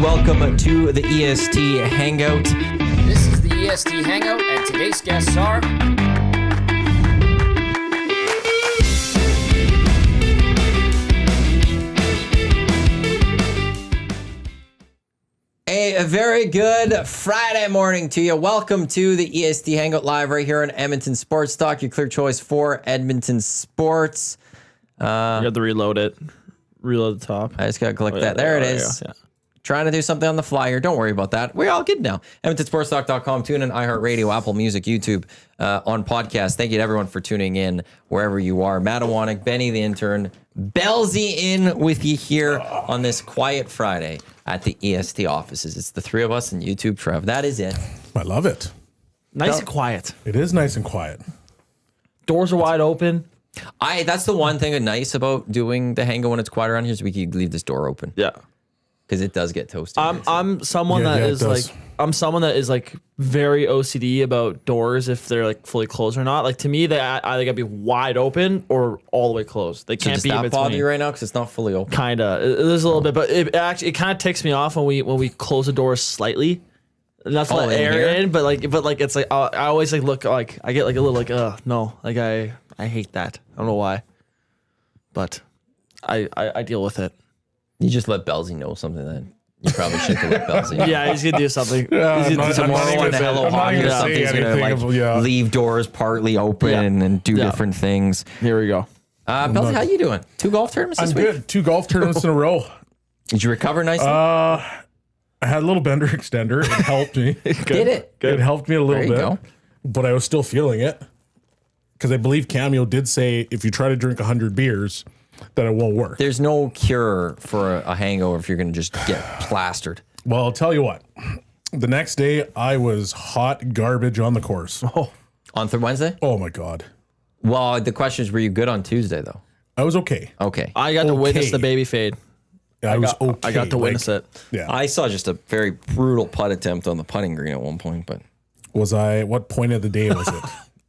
Welcome to the EST Hangout. This is the EST Hangout, and today's guests are... A very good Friday morning to you. Welcome to the EST Hangout live right here on Edmonton Sports Talk, your clear choice for Edmonton sports. You got to reload the top. I just got to click that. There it is. Yeah. Trying to do something on the fly here. Don't worry about that. We're all good now. EdmontonSportsTalk.com. Tune in iHeartRadio, Apple Music, YouTube, on podcast. Thank you to everyone for tuning in wherever you are. Matt Iwanyk, Benny the Intern, Belle's in with you here on this quiet Friday at the EST offices. It's the three of us and YouTube Trev. That is it. I love it. Nice and quiet. It is nice and quiet. Doors are wide open. That's the one thing that's nice about doing the hangout when it's quiet around here is we can leave this door open. Yeah. Because it does get toasted. I'm someone that is like very OCD about doors if they're like fully closed or not. Like to me, they either gotta be wide open or all the way closed. They can't be in between. Does that bother you right now because it's not fully open? Kinda. There's a little bit, but it kind of ticks me off when we close the doors slightly. Not to let air in, but it's like I always like look like I get like a little like no, like I hate that. I don't know why, but I deal with it. You just let Bellsy know something that you probably shouldn't have let Bellsy. Yeah, he's gonna do something. Tomorrow on the Hello Hockey or something, he's gonna leave doors partly open and do different things. Here we go. Bellsy, how you doing? 2 golf tournaments this week? I'm good. 2 golf tournaments in a row. Did you recover nicely? I had a little bender extender. It helped me. Did it? It helped me a little bit, go. but I was still feeling it because I believe Cameo did say if you try to drink 100 beers, that it won't work. There's no cure for a hangover if you're going to just get plastered. Well, I'll tell you what. The next day, I was hot garbage on the course. Oh. On Wednesday? Oh, my God. Well, the question is, were you good on Tuesday, though? I was okay. Okay. I got to witness the baby fade. I was okay. I got to witness it. Yeah. I saw just a very brutal putt attempt on the putting green at one point, but... What point of the day was it?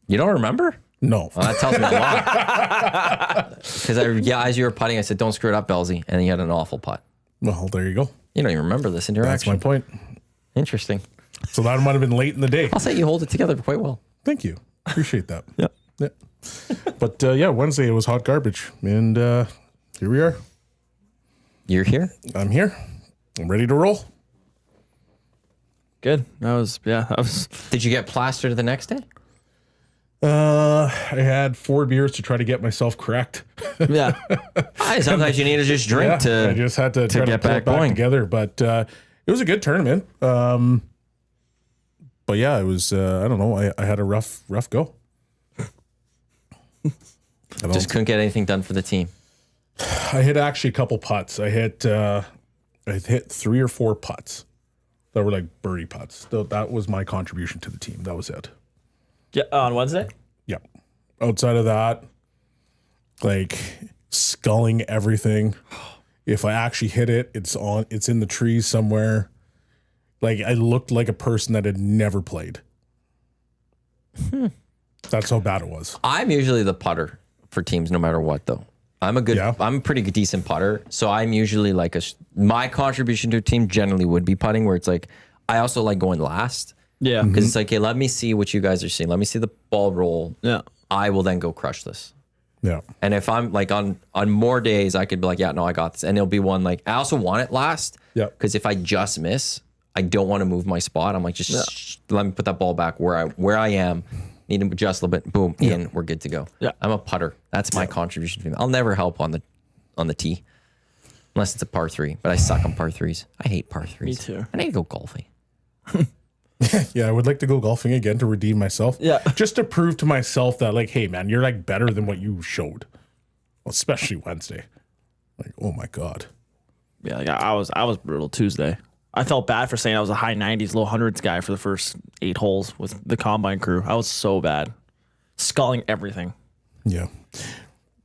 You don't remember? No. Well, that tells me a lot. Because as you were putting, I said, don't screw it up, Bellsy. And you had an awful putt. Well, there you go. You don't even remember this interaction. That's my point. Interesting. So that might have been late in the day. I'll say you hold it together quite well. Thank you. Appreciate that. Yeah. But Wednesday it was hot garbage. And here we are. You're here? I'm here. I'm ready to roll. Good. That was. Did you get plastered the next day? I had 4 beers to try to get myself correct. Yeah. Sometimes you need to just drink I just had to try get to back pull it going. together. But it was a good tournament. But yeah, it was. I don't know. I had a rough go. Just couldn't get anything done for the team. I hit actually a couple putts. I hit 3 or 4 putts that were like birdie putts. So that was my contribution to the team. That was it. Yeah, on Wednesday? Yeah. Outside of that, like sculling everything. If I actually hit it, it's in the trees somewhere. Like I looked like a person that had never played. That's how bad it was. I'm usually the putter for teams no matter what, though. I'm a pretty decent putter. So I'm usually like my contribution to a team generally would be putting, where it's like, I also like going last. Yeah. Because it's like, hey, let me see what you guys are seeing. Let me see the ball roll. Yeah. I will then go crush this. Yeah. And if I'm like on more days, I could be like, yeah, no, I got this. And it'll be one like, I also want it last. Yeah. Because if I just miss, I don't want to move my spot. I'm like, let me put that ball back where I am. Need to adjust a little bit. Boom, in. We're good to go. Yeah. I'm a putter. That's my contribution. I'll never help on the tee. Unless it's a par 3. But I suck on par 3s. I hate par 3s. Me too. I need to go golfing. Yeah, I would like to go golfing again to redeem myself. Yeah. Just to prove to myself that, like, hey, man, you're like better than what you showed. Especially Wednesday. Like, oh my God. Yeah, like I was brutal Tuesday. I felt bad for saying I was a high 90s, low hundreds guy for the first 8 holes with the combine crew. I was so bad. Sculling everything. Yeah.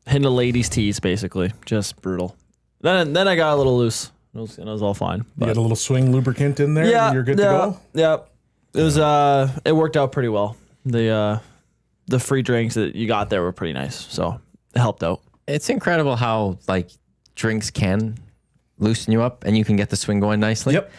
Hitting the ladies' tees, basically. Just brutal. Then I got a little loose. It was all fine. You had a little swing lubricant in there and you're good to go? Yeah. It was it worked out pretty well. The free drinks that you got there were pretty nice. So it helped out. It's incredible how like drinks can loosen you up and you can get the swing going nicely. Yep.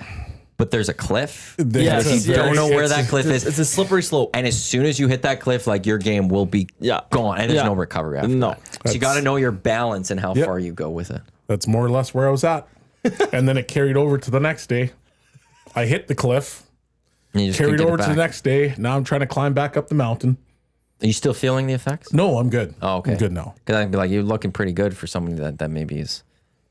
But there's a cliff. Yes, If you don't know where that cliff is, It's a slippery slope. and as soon as you hit that cliff, like your game will be gone, and there's no recovery after No. that. So you got to know your balance and how far you go with it. That's more or less where I was at. And then it carried over to the next day. I hit the cliff, And you just carried couldn't get over it to the back. next day. Now I'm trying to climb back up the mountain. Are you still feeling the effects? No, I'm good. Oh, okay. I'm good now. Because I'd be like, you're looking pretty good for somebody that maybe is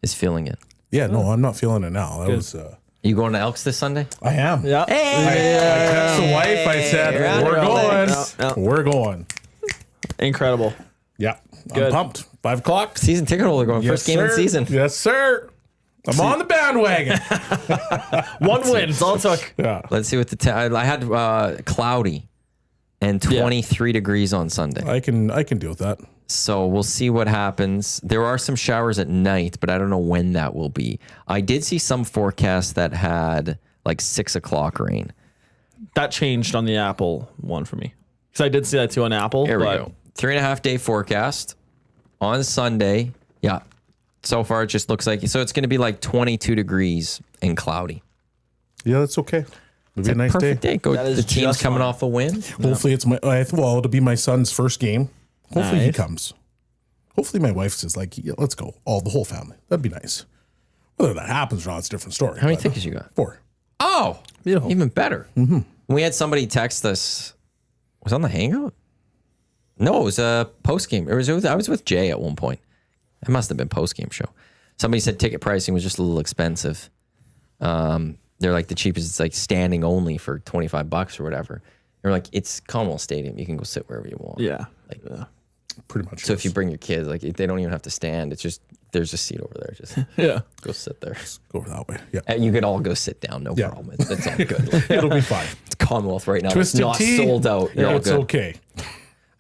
feeling it. Yeah, no, I'm not feeling it now. That was. You going to Elks this Sunday? I am. Yeah. I text the wife. I said, "We're going. We're going." Incredible. Yeah, Good. I'm pumped. 5 o'clock. Season ticket holder going first game of the sir. season. Yes, sir. I'm on the bandwagon. One win. It's all it took. Yeah. Let's see what I had cloudy and 23 degrees on Sunday. I can deal with that. So we'll see what happens. There are some showers at night, but I don't know when that will be. I did see some forecasts that had like 6 o'clock rain. That changed on the Apple one for me. Because I did see that too on Apple. Here we go. 3.5 day forecast on Sunday. Yeah. So far, it just looks like so it's going to be like 22 degrees and cloudy. Yeah, that's okay. It'll be a nice Perfect day. Go. That is The team's just coming fine. off a win. Hopefully it's it'll be my son's first game. Hopefully he Nice. comes. Hopefully my wife says like, yeah, let's go. The whole family. That'd be nice. Whether that happens or not, it's a different story. How many but, tickets you got? 4. Oh, Beautiful. even better. Mm-hmm. We had somebody text us. Was it on the Hangout? No, it was a post game. I was with Jay at one point. It must have been post game show. Somebody said ticket pricing was just a little expensive. They're like the cheapest. It's like standing only for $25 or whatever. They're like, it's Commonwealth Stadium. You can go sit wherever you want. Yeah. Pretty much. So if you bring your kids, like they don't even have to stand. It's just there's a seat over there. Just Yeah. go sit there. go over that way. Yeah. And you could all go sit down. No Yeah. problem. It's all good. Like, It'll be fine. it's Commonwealth right now. Twisted it's not Tea. sold out. You're all It's good. okay.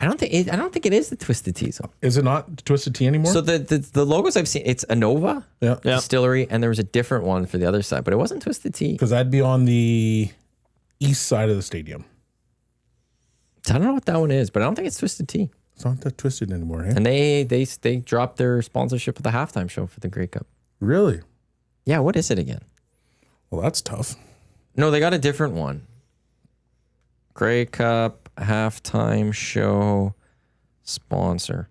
I don't think it is the Twisted Tea zone. Is it not Twisted Tea anymore? So the logos I've seen, it's Anova yeah. Yeah. Distillery, and there was a different one for the other side, but it wasn't Twisted Tea. Because I'd be on the east side of the stadium. So I don't know what that one is, but I don't think it's Twisted Tea. It's not that twisted anymore, eh? And they dropped their sponsorship of the halftime show for the Grey Cup. Really? Yeah, what is it again? Well, that's tough. No, they got a different one. Grey Cup halftime show sponsor.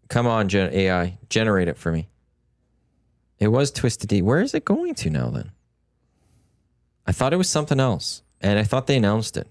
Come on, AI, generate it for me. It was Twisted Tea. Where is it going to now then? I thought it was something else, and I thought they announced it,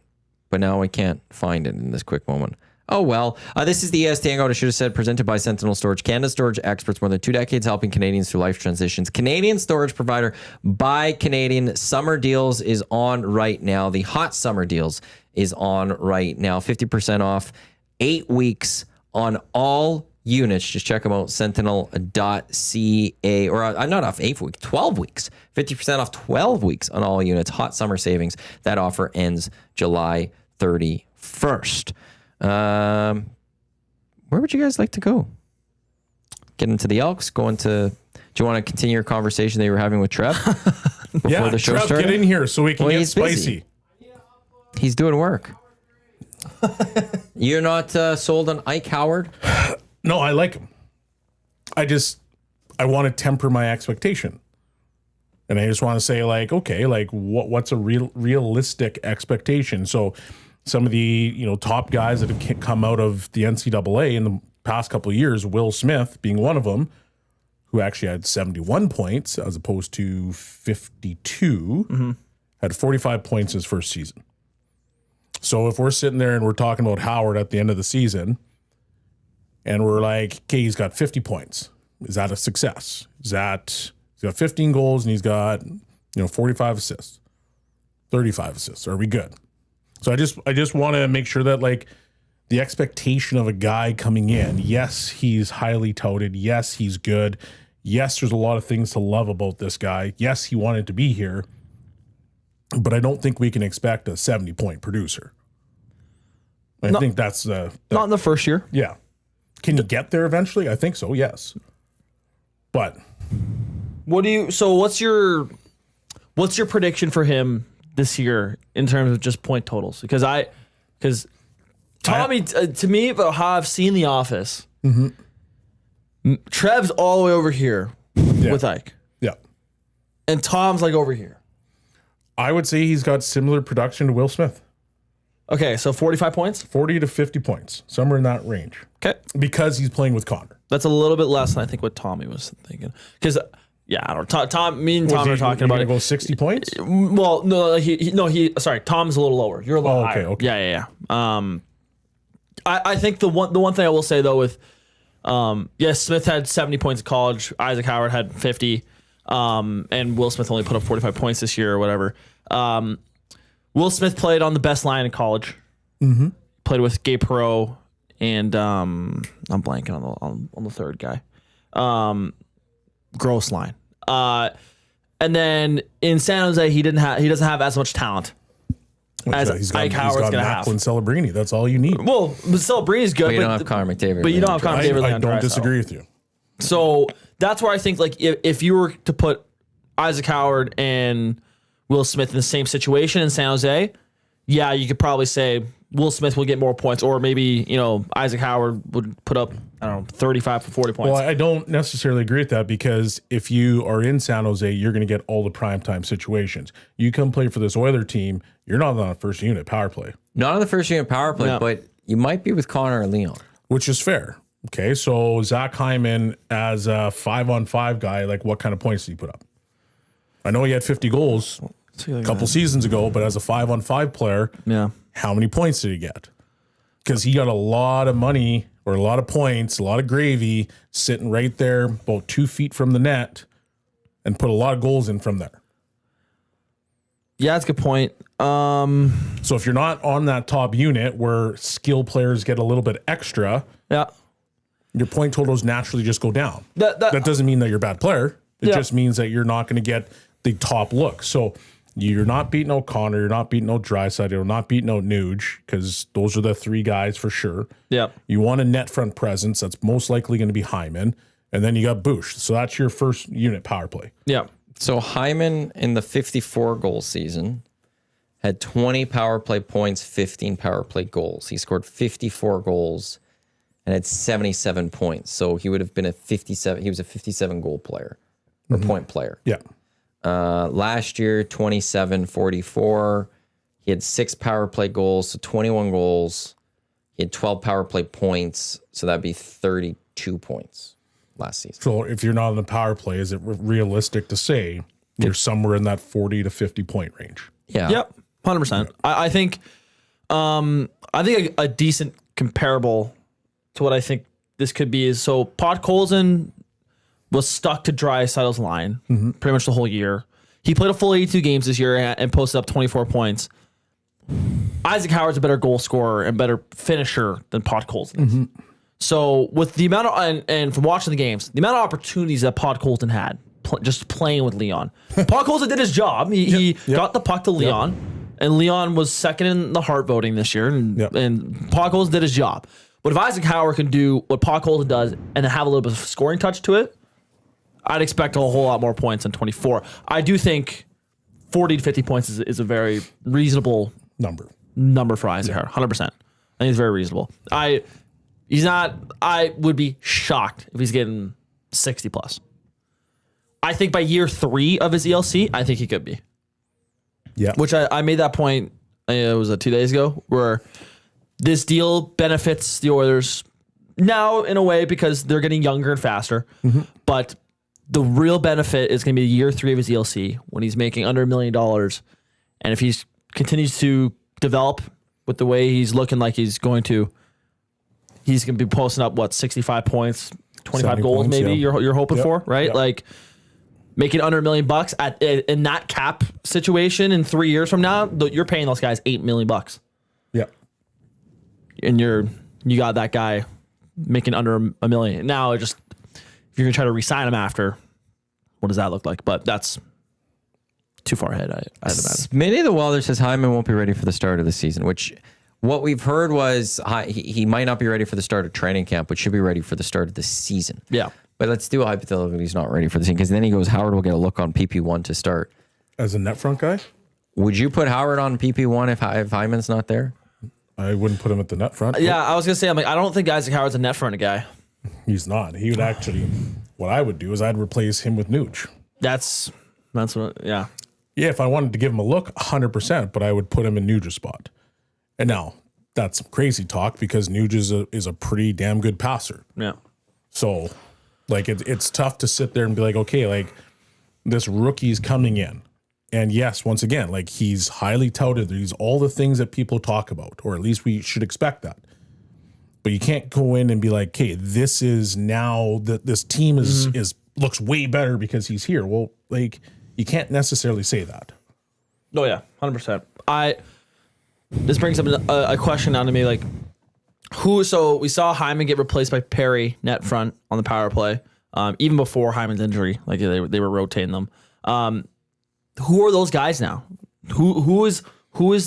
but now I can't find it in this quick moment. Oh, well. This is the EST Hangout, I should have said, presented by Sentinel Storage, Canada's storage experts, more than 2 decades helping Canadians through life transitions. Canadian storage provider by Canadian. Summer deals is on right now. The hot summer deals is on right now. 50% off, 8 weeks on all units. Just check them out, sentinel.ca, or not off 8 weeks, 12 weeks. 50% off 12 weeks on all units. Hot summer savings. That offer ends July 31st. Where would you guys like to go? Get into the Elks? Do you want to continue your conversation that you were having with Trev before the show Trev, started? get in here so we can get he's spicy. busy. He's doing work. You're not sold on Ike Howard? No, I like him. I want to temper my expectation. And I just want to say, like, okay, like what's a realistic expectation? So some of the top guys that have come out of the NCAA in the past couple of years, Will Smith being one of them, who actually had 71 points as opposed to 52, had 45 points his first season. So if we're sitting there and we're talking about Howard at the end of the season, and we're like, okay, he's got 50 points. Is that a success? He's got 15 goals and he's got 45 assists, 35 assists. Are we good? So I just want to make sure that like the expectation of a guy coming in, yes, he's highly touted. Yes, he's good. Yes, there's a lot of things to love about this guy. Yes, he wanted to be here. But I don't think we can expect a 70-point producer. I think that's Not in the first year. yeah. Can you get there eventually? I think so, yes. But What's your prediction for him this year in terms of just point totals? Because Tommy, to me, about how I've seen The Office, Trev's all the way over here with Ike. Yeah. And Tom's like over here. I would say he's got similar production to Will Smith. Okay, so 45 points? 40 to 50 points, somewhere in that range. Okay. Because he's playing with Connor. That's a little bit less than I think what Tommy was thinking. Because, yeah, I don't know. Tom, me and Tom are talking about it. Go 60 points? Well, no, sorry, Tom's a little lower. You're a little higher. Okay. Yeah. I think the one thing I will say, though, with, yes, Smith had 70 points in college. Isaac Howard had 50. And Will Smith only put up 45 points this year or whatever. Will Smith played on the best line in college. Mm-hmm. Played with Gabe Perreault and I'm blanking on the third guy. Gross line. And then in San Jose, he doesn't have as much talent as Ike Howard's gonna have. And Celebrini. That's all you need. Well, Celebrini's good, But you don't have Connor McDavid. But you don't have Connor McDavid. I don't disagree with you. So that's where I think, like, if you were to put Isaac Howard and Will Smith in the same situation in San Jose, yeah, you could probably say Will Smith will get more points, or maybe, Isaac Howard would put up, 35 to 40 points. Well, I don't necessarily agree with that, because if you are in San Jose, you're going to get all the primetime situations. You come play for this Oiler team, you're not on the first unit power play. Not on the first unit power play, but you might be with Connor or Leon. Which is fair. Okay, so Zach Hyman as a 5-on-5 guy, like, what kind of points did he put up? I know he had 50 goals a couple seasons ago, but as a 5-on-5 player, how many points did he get? Because he got a lot of money or a lot of points, a lot of gravy sitting right there about 2 feet from the net, and put a lot of goals in from there. Yeah, that's a good point. So if you're not on that top unit where skill players get a little bit extra, your point totals naturally just go down. That doesn't mean that you're a bad player. It just means that you're not going to get the top look. So you're not beating O'Connor, you're not beating Draisaitl, you're not beating Nuge, because those are the three guys for sure. Yeah. You want a net front presence. That's most likely going to be Hyman. And then you got Bush. So that's your first unit power play. Yeah. So Hyman in the 54 goal season had 20 power play points, 15 power play goals. He scored 54 goals and had 77 points. So he would have been a 57. He was a 57 goal player or point player. Yeah. Last year, 27, 44. He had 6 power play goals, so 21 goals. He had 12 power play points, so that'd be 32 points last season. So if you're not on the power play, is it realistic to say you're somewhere in that 40 to 50 point range? Yeah. Yep. 100%. I think a decent comparable to what I think this could be is, so Podkolzin was stuck to Draisaitl's line pretty much the whole year. He played a full 82 games this year and posted up 24 points. Isaac Howard's a better goal scorer and better finisher than Podkolzin is. So with the amount of, and from watching the games, the amount of opportunities that Podkolzin had just playing with Leon. Podkolzin did his job. He got the puck to Leon, and Leon was second in the Hart voting this year, and Podkolzin did his job. But if Isaac Howard can do what Podkolzin does and then have a little bit of scoring touch to it, I'd expect a whole lot more points than 24. I do think 40 to 50 points is a very reasonable number for Isaac Howard. 100%. I think it's very reasonable. I would be shocked if he's getting 60 plus. I think by year 3 of his ELC, I think he could be. Yeah. Which I made that point, it was 2 days ago, where this deal benefits the Oilers now in a way because they're getting younger and faster. But the real benefit is going to be year 3 of his ELC when he's making under $1 million. And if he continues to develop with the way he's looking like he's going to be posting up, 65 points, 25 goals points, maybe you're hoping for, right? Yeah. Like making under $1 million in that cap situation in 3 years from now, you're paying those guys $8 million. Yeah. And you got that guy making under $1 million. Now if you're gonna try to re-sign him after, what does that look like? But that's too far ahead, I'd imagine. Many of the Wilder says Hyman won't be ready for the start of the season, which what we've heard was he might not be ready for the start of training camp, but should be ready for the start of the season. Yeah. But let's do a hypothetical he's not ready for the season, because then he goes, Howard will get a look on PP1 to start. As a net front guy? Would you put Howard on PP1 if Hyman's not there? I wouldn't put him at the net front. Yeah, I was going to say, I don't think Isaac Howard's a net front guy. He's not. He would actually. What I would do is I'd replace him with Nuge. That's what. Yeah. Yeah, if I wanted to give him a look, 100%, but I would put him in Nuge's spot. And now that's crazy talk because Nuge is a pretty damn good passer. Yeah. So, like, it's tough to sit there and be like, okay, like, this rookie's coming in. And yes, once again, like, he's highly touted. He's all the things that people talk about, or at least we should expect that. But you can't go in and be like, okay, this is now that this team is looks way better because he's here. Well, like, you can't necessarily say that. Oh, yeah, 100%. This brings up a question down to me, like, so we saw Hyman get replaced by Perry net front on the power play, even before Hyman's injury. Like, they were rotating them. Who are those guys now? Who is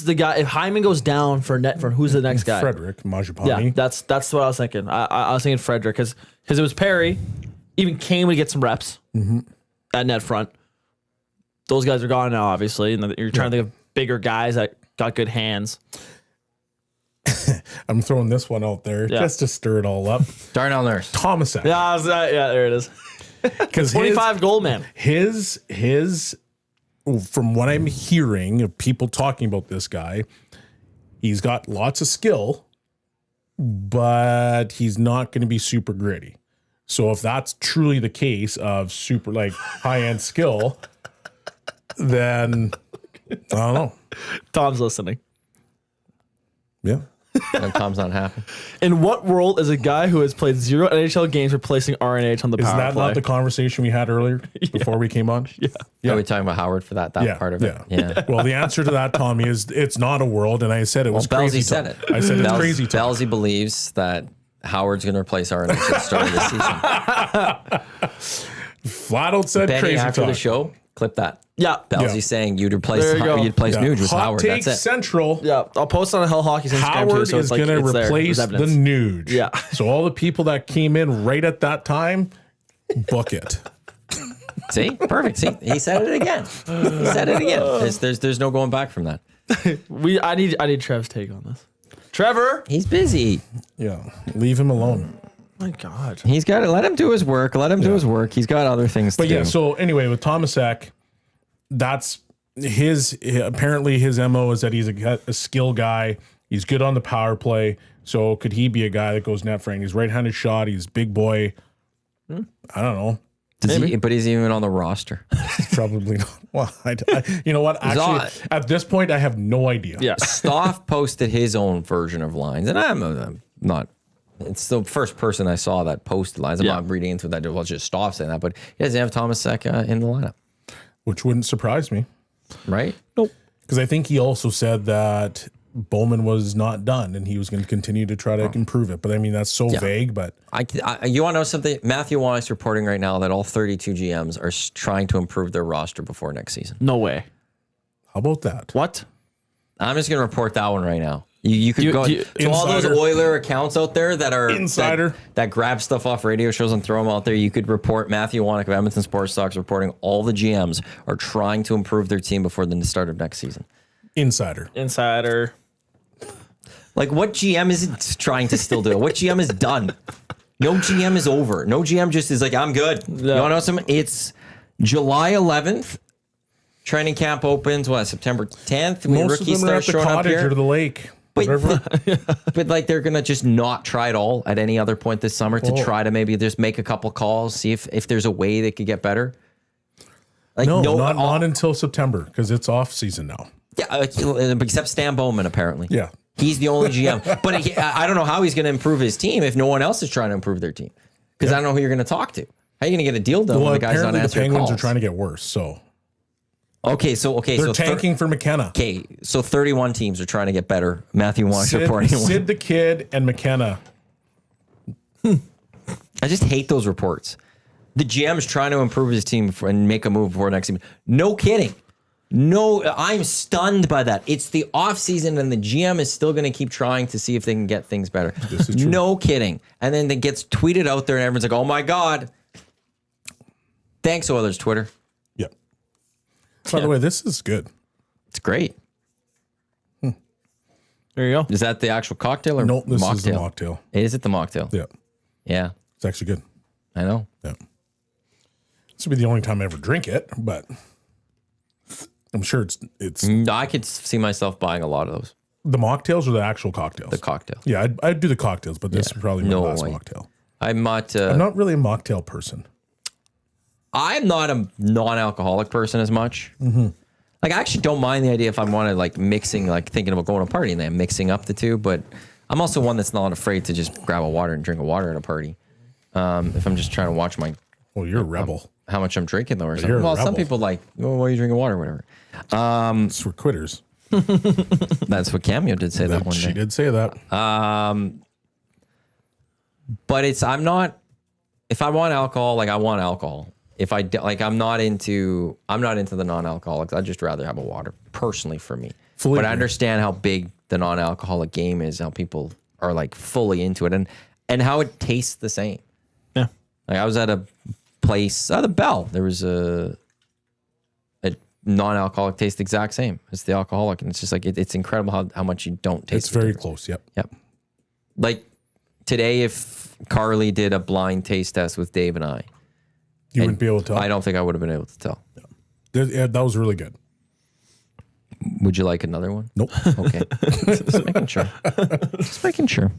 the guy? If Hyman goes down for net front, who's the next guy? Frederick Majapani. Yeah, that's what I was thinking. I was thinking Frederick because it was Perry. Even Kane would get some reps at net front. Those guys are gone now, obviously, and you're trying to think of bigger guys that got good hands. I'm throwing this one out there just to stir it all up. Darnell Nurse. Thomasek. Yeah, there it is. Because 25 goal man. His from what I'm hearing of people talking about this guy, he's got lots of skill, but he's not going to be super gritty. So if that's truly the case of super like high-end skill, then I don't know. Tom's listening. Yeah. And Tom's not happy. In what world is a guy who has played 0 NHL games replacing RNH on the power play? Is that not the conversation we had earlier before we came on? Yeah. Are we talking about Howard for that part of it? Yeah. Well, the answer to that, Tommy, is it's not a world, and I said it was crazy. Bellsy said it. I said it's crazy. Bellsy believes that Howard's going to replace RNH at the start of the season. Flat out said Benny, crazy after talk. the show, clip that. Yeah. Bellsy saying you'd replace There you go. Nuge with Hot Howard. Take That's it. Central. Yeah, I'll post on Hell Hockey's Instagram Howard too. So is going to replace the Nuge. Yeah. So all the people that came in right at that time, book it. See, perfect. See, he said it again. He said it again. There's no going back from that. I need Trev's take on this. Trevor, He's busy. Yeah, leave him alone. my God, He's got to let him do his work. Let him do his work. He's got other things to But do. yeah, so anyway, with Thomasek, that's apparently his MO is that he's a skill guy. He's good on the power play. So could he be a guy that goes net front? He's right-handed shot. He's big boy. I don't know. But he's even on the roster. Probably not. Well, you know what? Actually, at this point, I have no idea. yeah, Stoff posted his own version of lines, and I'm not. It's the first person I saw that posted lines. I'm not reading into that. It was just Stoff saying that, but he doesn't have Thomasek in the lineup, Which wouldn't surprise me. right? nope. Because I think he also said that Bowman was not done and he was going to continue to try to improve it. But I mean, that's so vague. But You want to know something? Matthew Iwanyk reporting right now that all 32 GMs are trying to improve their roster before next season. No way. how about that? What? I'm just going to report that one right now. You could go to all those Insider. Oiler accounts out there that are Insider. that grab stuff off radio shows and throw them out there. You could report Matthew Iwanyk of Edmonton Sports Talks reporting all the GMs are trying to improve their team before the start of next season. Insider. Like, what GM is trying to still do it? What GM is done? No GM is over. No GM just is like, I'm good. You want to know something? It's July 11th. Training camp opens, September 10th? Most of them are at the cottage or the lake. Whatever. But like, they're going to just not try at all at any other point this summer to try to maybe just make a couple calls, see if there's a way they could get better. Like, No, not until September because it's off season now. Yeah, except Stan Bowman, apparently. Yeah. He's the only GM. But I don't know how he's going to improve his team if no one else is trying to improve their team. Because I don't know who you're going to talk to. How are you going to get a deal done when the guy's not apparently the answering Penguins calls? are trying to get worse. So They're tanking for McKenna. Okay, so 31 teams are trying to get better. Matthew Iwanyk reporting. Sid the Kid and McKenna. I just hate those reports. The GM's trying to improve his team and make a move before next season. No kidding. No, I'm stunned by that. It's the offseason and the GM is still going to keep trying to see if they can get things better. This is true. No kidding. And then it gets tweeted out there and everyone's like, oh my God. Thanks, Oilers Twitter. Yep. By the way, this is good. It's great. There you go. Is that the actual cocktail or Nope, this mocktail? is the mocktail. Is it the mocktail? Yeah. Yeah. It's actually good. I know. Yeah. This would be the only time I ever drink it, but I'm sure it's I could see myself buying a lot of those. the mocktails or the actual cocktails. The cocktail. Yeah, I'd do the cocktails, but this is probably my last way. mocktail. I'm not. I'm not really a mocktail person. I'm not a non-alcoholic person as much. Mm-hmm. Like I actually don't mind the idea if I want to like mixing, like thinking about going to a party and then mixing up the two. But I'm also one that's not afraid to just grab a water and drink a water at a party. If I'm just trying to watch Well, you're a rebel. how much I'm drinking though, or something. You're a Well, some rebel. people like, oh, why are you drinking water, or whatever. We're quitters. That's what Cameo did say that one She day. did say that. But I'm not. If I want alcohol, like I want alcohol. If I like, I'm not into the non-alcoholics. I'd just rather have a water personally for me. Fully but I agree. understand how big the non-alcoholic game is. How people are like fully into it, and how it tastes the same. Yeah. Like I was at a place, the Belle. There was a non-alcoholic tastes the exact same as the alcoholic, and it's just like it's incredible how much you don't taste. It's very close. Yep. Yep. Like today, if Carly did a blind taste test with Dave and I, You wouldn't be able to tell. I don't think I would have been able to tell. Yeah, that was really good. Would you like another one? Nope. Okay. Just making sure. Just making sure.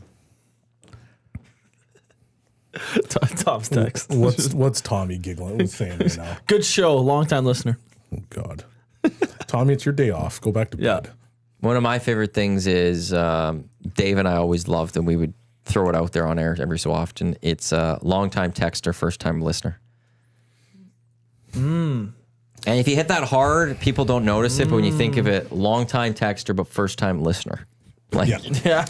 Tom's text. What's Tommy giggling? What's saying right now? Good show. Long time listener. Oh God, Tommy, it's your day off. Go back to Yeah. bed. One of my favorite things is Dave and I always loved, and we would throw it out there on air every so often. It's long-time texter, first-time listener. And if you hit that hard, people don't notice it. But when you think of it, long-time texter, but first-time listener. Like, Yeah. Yeah.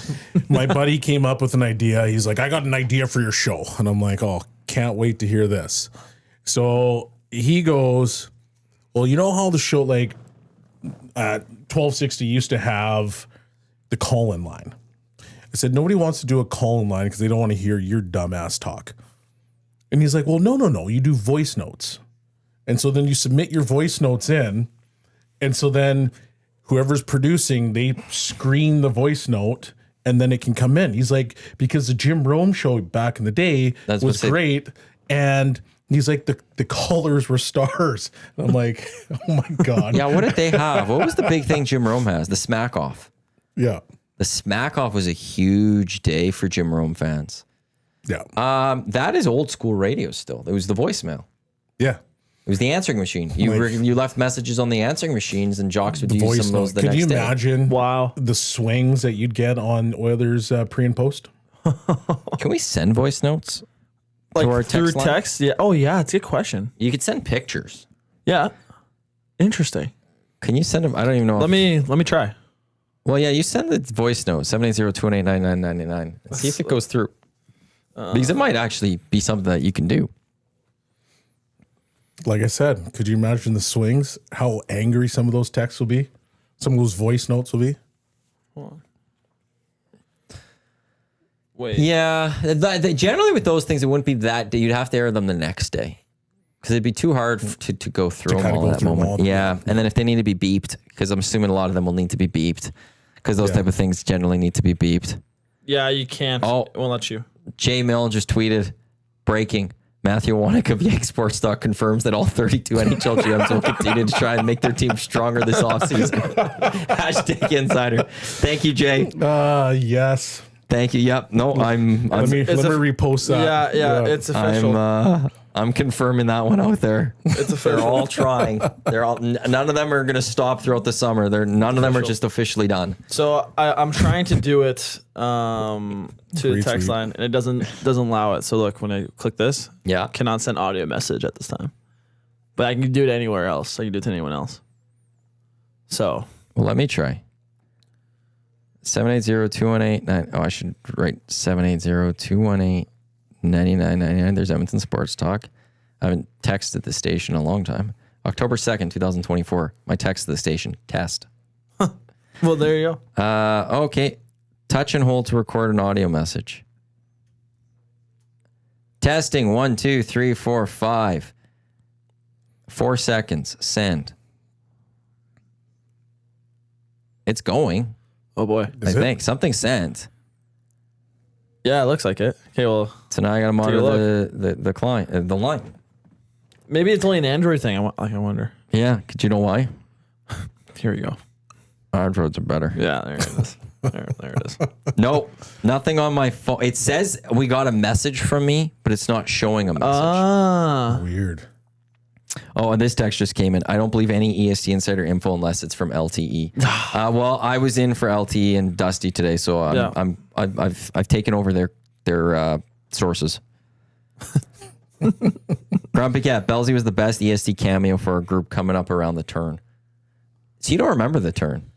My buddy came up with an idea. He's like, I got an idea for your show. And I'm like, oh, can't wait to hear this. So he goes, well, you know how the show, like, 1260 used to have the call-in line. I said, nobody wants to do a call-in line because they don't want to hear your dumbass talk. And he's like, well, no. You do voice notes. And so then you submit your voice notes in. And so then whoever's producing, they screen the voice note and then it can come in. He's like, because the Jim Rome show back in the day was great. And he's like, the callers were stars. And I'm like, oh my God. yeah, what did they have? What was the big thing Jim Rome has? The Smack Off. Yeah. The Smack Off was a huge day for Jim Rome fans. Yeah. That is old school radio still. It was the voicemail. Yeah. It was the answering machine. You left messages on the answering machines, and jocks would use some Voice of those note. the Could next you day. imagine Wow. the swings that you'd get on Oilers pre and post? Can we send voice notes Like to our through text line? text? Yeah. Oh, yeah. It's a good question. You could send pictures. Yeah. Interesting. Can you send them? I don't even know. Let me try. Well, yeah, you send the voice note 780-218-9999 and see if it goes through. Because it might actually be something that you can do. Like I said, could you imagine the swings? How angry some of those texts will be? Some of those voice notes will be? Wait. Yeah, generally with those things, it wouldn't be that day. You'd have to air them the next day because it'd be too hard to go through them kinda all go at that through them moment. all. Yeah, and then if they need to be beeped, because I'm assuming a lot of them will need to be beeped, because those Yeah. type of things generally need to be beeped. Yeah, you can't. Oh. It won't let you. Jay Mill just tweeted, breaking. Matthew Iwanyk of Yank confirms that all 32 NHL GMs will continue to try and make their team stronger this offseason. Hashtag insider. Thank you, Jay. Yes. Thank you. Yep. No, Let me repost that. Yeah. It's official. I'm confirming that one out there. It's They're official. all trying. None of them are going to stop throughout the summer. None of them are just officially done. So I'm trying to do it to the text Retweet. line, and it doesn't allow it. So look, when I click this, Yeah. cannot send audio message at this time. But I can do it anywhere else. I can do it to anyone else. So Well, let me try. 780-218-9. Oh, I should write 780-218-9999. There's Edmonton Sports Talk. I haven't texted the station in a long time. October 2nd, 2024. My text to the station. Test. well, there you go. Okay. Touch and hold to record an audio message. Testing 1, 2, 3, 4, 5. 4 seconds. Send. It's going. Oh boy. I think something sent. Yeah, it looks like it. Okay, well, So now I got to monitor the client, the line. maybe it's only an Android thing. I wonder. Yeah, could you know why? Here we go. Androids are better. Yeah, there it is. there it is. Nope, nothing on my phone. It says we got a message from me, but it's not showing a message. Ah. Weird. Oh, and this text just came in. I don't believe any EST insider info unless it's from LTE. Well, I was in for LTE and Dusty today, so I've taken over their sources. Grumpy Cat, Bellsy was the best EST cameo for our group coming up around the turn. So you don't remember the turn?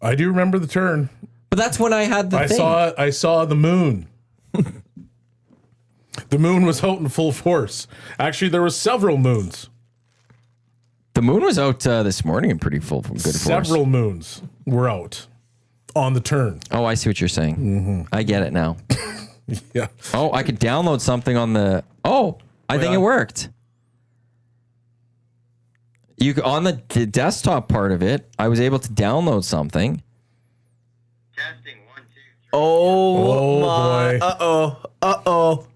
I do remember the turn. But that's when I had the thing. I saw the moon. The moon was out in full force. Actually, there was several moons. The moon was out this morning in pretty good force. Several moons were out on the turn. Oh, I see what you're saying. Mm-hmm. I get it now. Yeah. Oh, I could download something on the... Oh, I think it worked. On the desktop part of it, I was able to download something. Testing 1, 2, 3. Oh my! Boy. Uh oh!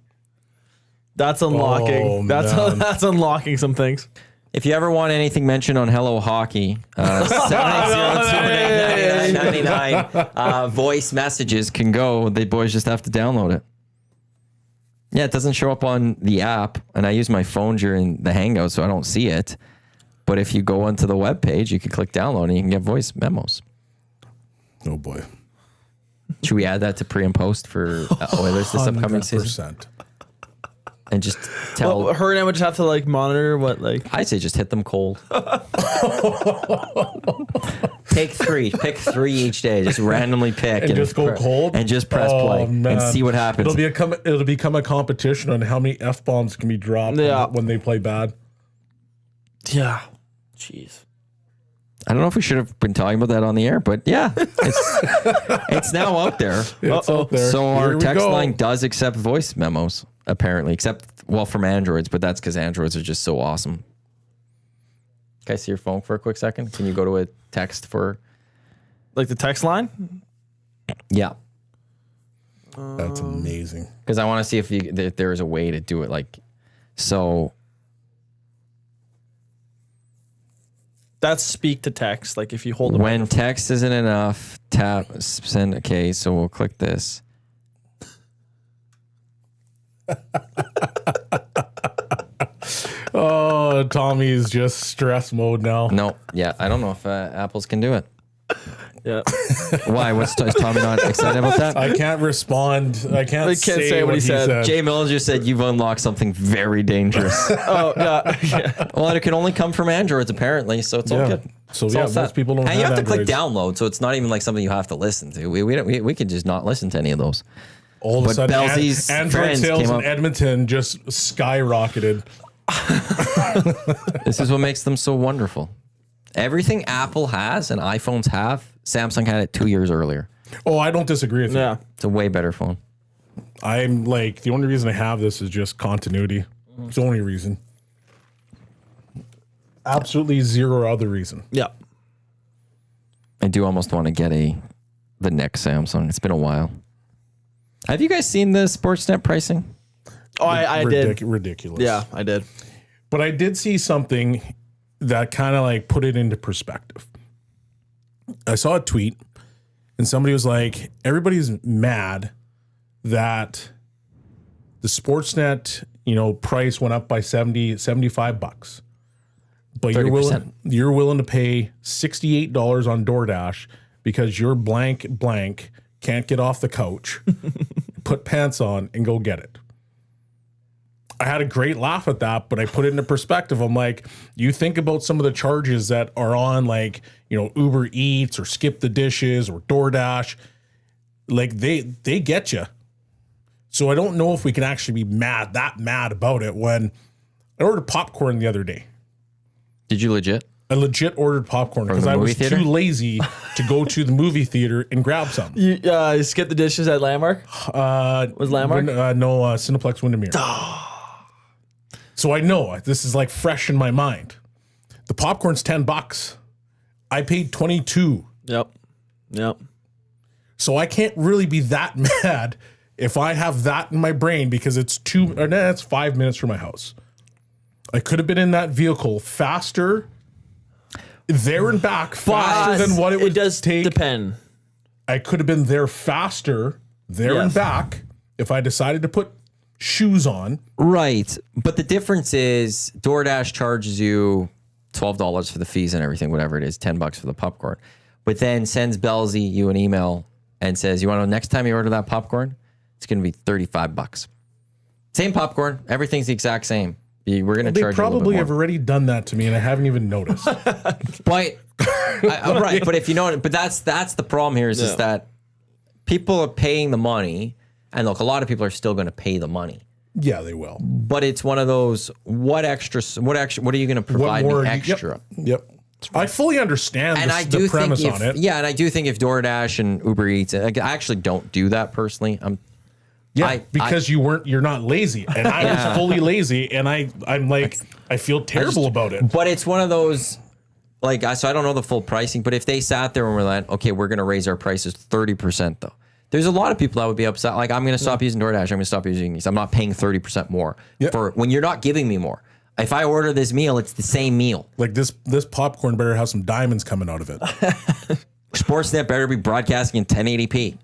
That's unlocking. Oh, that's unlocking some things. If you ever want anything mentioned on Hello Hockey, 780-289-9999, voice messages can go. The boys just have to download it. Yeah, it doesn't show up on the app, and I use my phone during the Hangout, so I don't see it. But if you go onto the web page, you can click download, and you can get voice memos. Oh boy. Should we add that to pre and post for Oilers this upcoming season? 100%. And just tell... Well, her and I would just have to like monitor what like... I say just hit them cold. Pick 3 each day. Just randomly pick And just go cold? and just press play and see what happens. It'll become a competition on how many F-bombs can be dropped when they play bad. Yeah. Jeez. I don't know if we should have been talking about that on the air, but yeah, it's now out there. It's out there. So our Here we text go. line does accept voice memos, apparently, from Androids, but that's because Androids are just so awesome. Can I see your phone for a quick second? Can you go to a text for... Like the text line? Yeah. That's amazing. Because I want to see if there is a way to do it like... So... That's speak to text. Like if you hold them. When text isn't enough, tap, send. Okay, so we'll click this. Oh, Tommy's just stress mode now. No, yeah, I don't know if Apples can do it. Yeah. Why? Is Tommy not excited about that? I can't respond. I can't say what he said. Jay Millinger said you've unlocked something very dangerous. Oh yeah. Well, it can only come from Androids apparently, so it's all good. So It's all yeah, set. most people don't And you have to click Androids. download, so it's not even like something you have to listen to. We could just not listen to any of those. All of a But sudden, Bellsy's Android friends sales came in up- Edmonton just skyrocketed. This is what makes them so wonderful. Everything Apple has and iPhones have, Samsung had it 2 years earlier. Oh, I don't disagree with you. Yeah. It's a way better phone. I'm like, the only reason I have this is just continuity. It's the only reason. Absolutely zero other reason. Yeah. I do almost want to get the next Samsung. It's been a while. Have you guys seen the Sportsnet pricing? Oh, I did. Ridiculous. Yeah, I did. But I did see something that kind of like put it into perspective. I saw a tweet and somebody was like, everybody's mad that the Sportsnet, price went up by 75 bucks. But 30%. you're willing to pay $68 on DoorDash because your blank can't get off the couch, put pants on, and go get it. I had a great laugh at that, but I put it into perspective. I'm like, you think about some of the charges that are on like, Uber Eats or Skip the Dishes or DoorDash, like they get you. So I don't know if we can actually be mad about it when I ordered popcorn the other day. Did you legit? I legit ordered popcorn because I was too lazy to go to the movie theater and grab some. You skip the dishes at Landmark? Was Landmark? No, Cineplex Windermere. So I know this is like fresh in my mind. The popcorn's $10. I paid $22. Yep. So I can't really be that mad if I have that in my brain because it's 5 minutes from my house, I could have been in that vehicle faster, there and back, faster than what it would take. Depend. I could have been there faster, and back, if I decided to put shoes on. Right. But the difference is DoorDash charges you $12 for the fees and everything, whatever it is, $10 for the popcorn. But then sends Bellsy you an email and says, you want to know next time you order that popcorn, it's going to be $35. Same popcorn. Everything's the exact same. We're going to charge you a little bit more. They probably have already done that to me and I haven't even noticed. But right. But if you know it, but that's the problem here is that people are paying the money. And look, a lot of people are still going to pay the money. Yeah, they will. But it's one of those, what are you going to provide me extra? Yep. I fully understand the premise on it. Yeah, and I do think if DoorDash and Uber Eats, I actually don't do that personally. Because you're not lazy, and I was fully lazy, and I'm like, I feel terrible about it. But it's one of those, so I don't know the full pricing, but if they sat there and were like, okay, we're going to raise our prices 30% though. There's a lot of people that would be upset. Like, I'm going to stop using DoorDash. I'm going to stop using these. I'm not paying 30% more for when you're not giving me more. If I order this meal, it's the same meal. Like this popcorn better have some diamonds coming out of it. Sportsnet better be broadcasting in 1080p.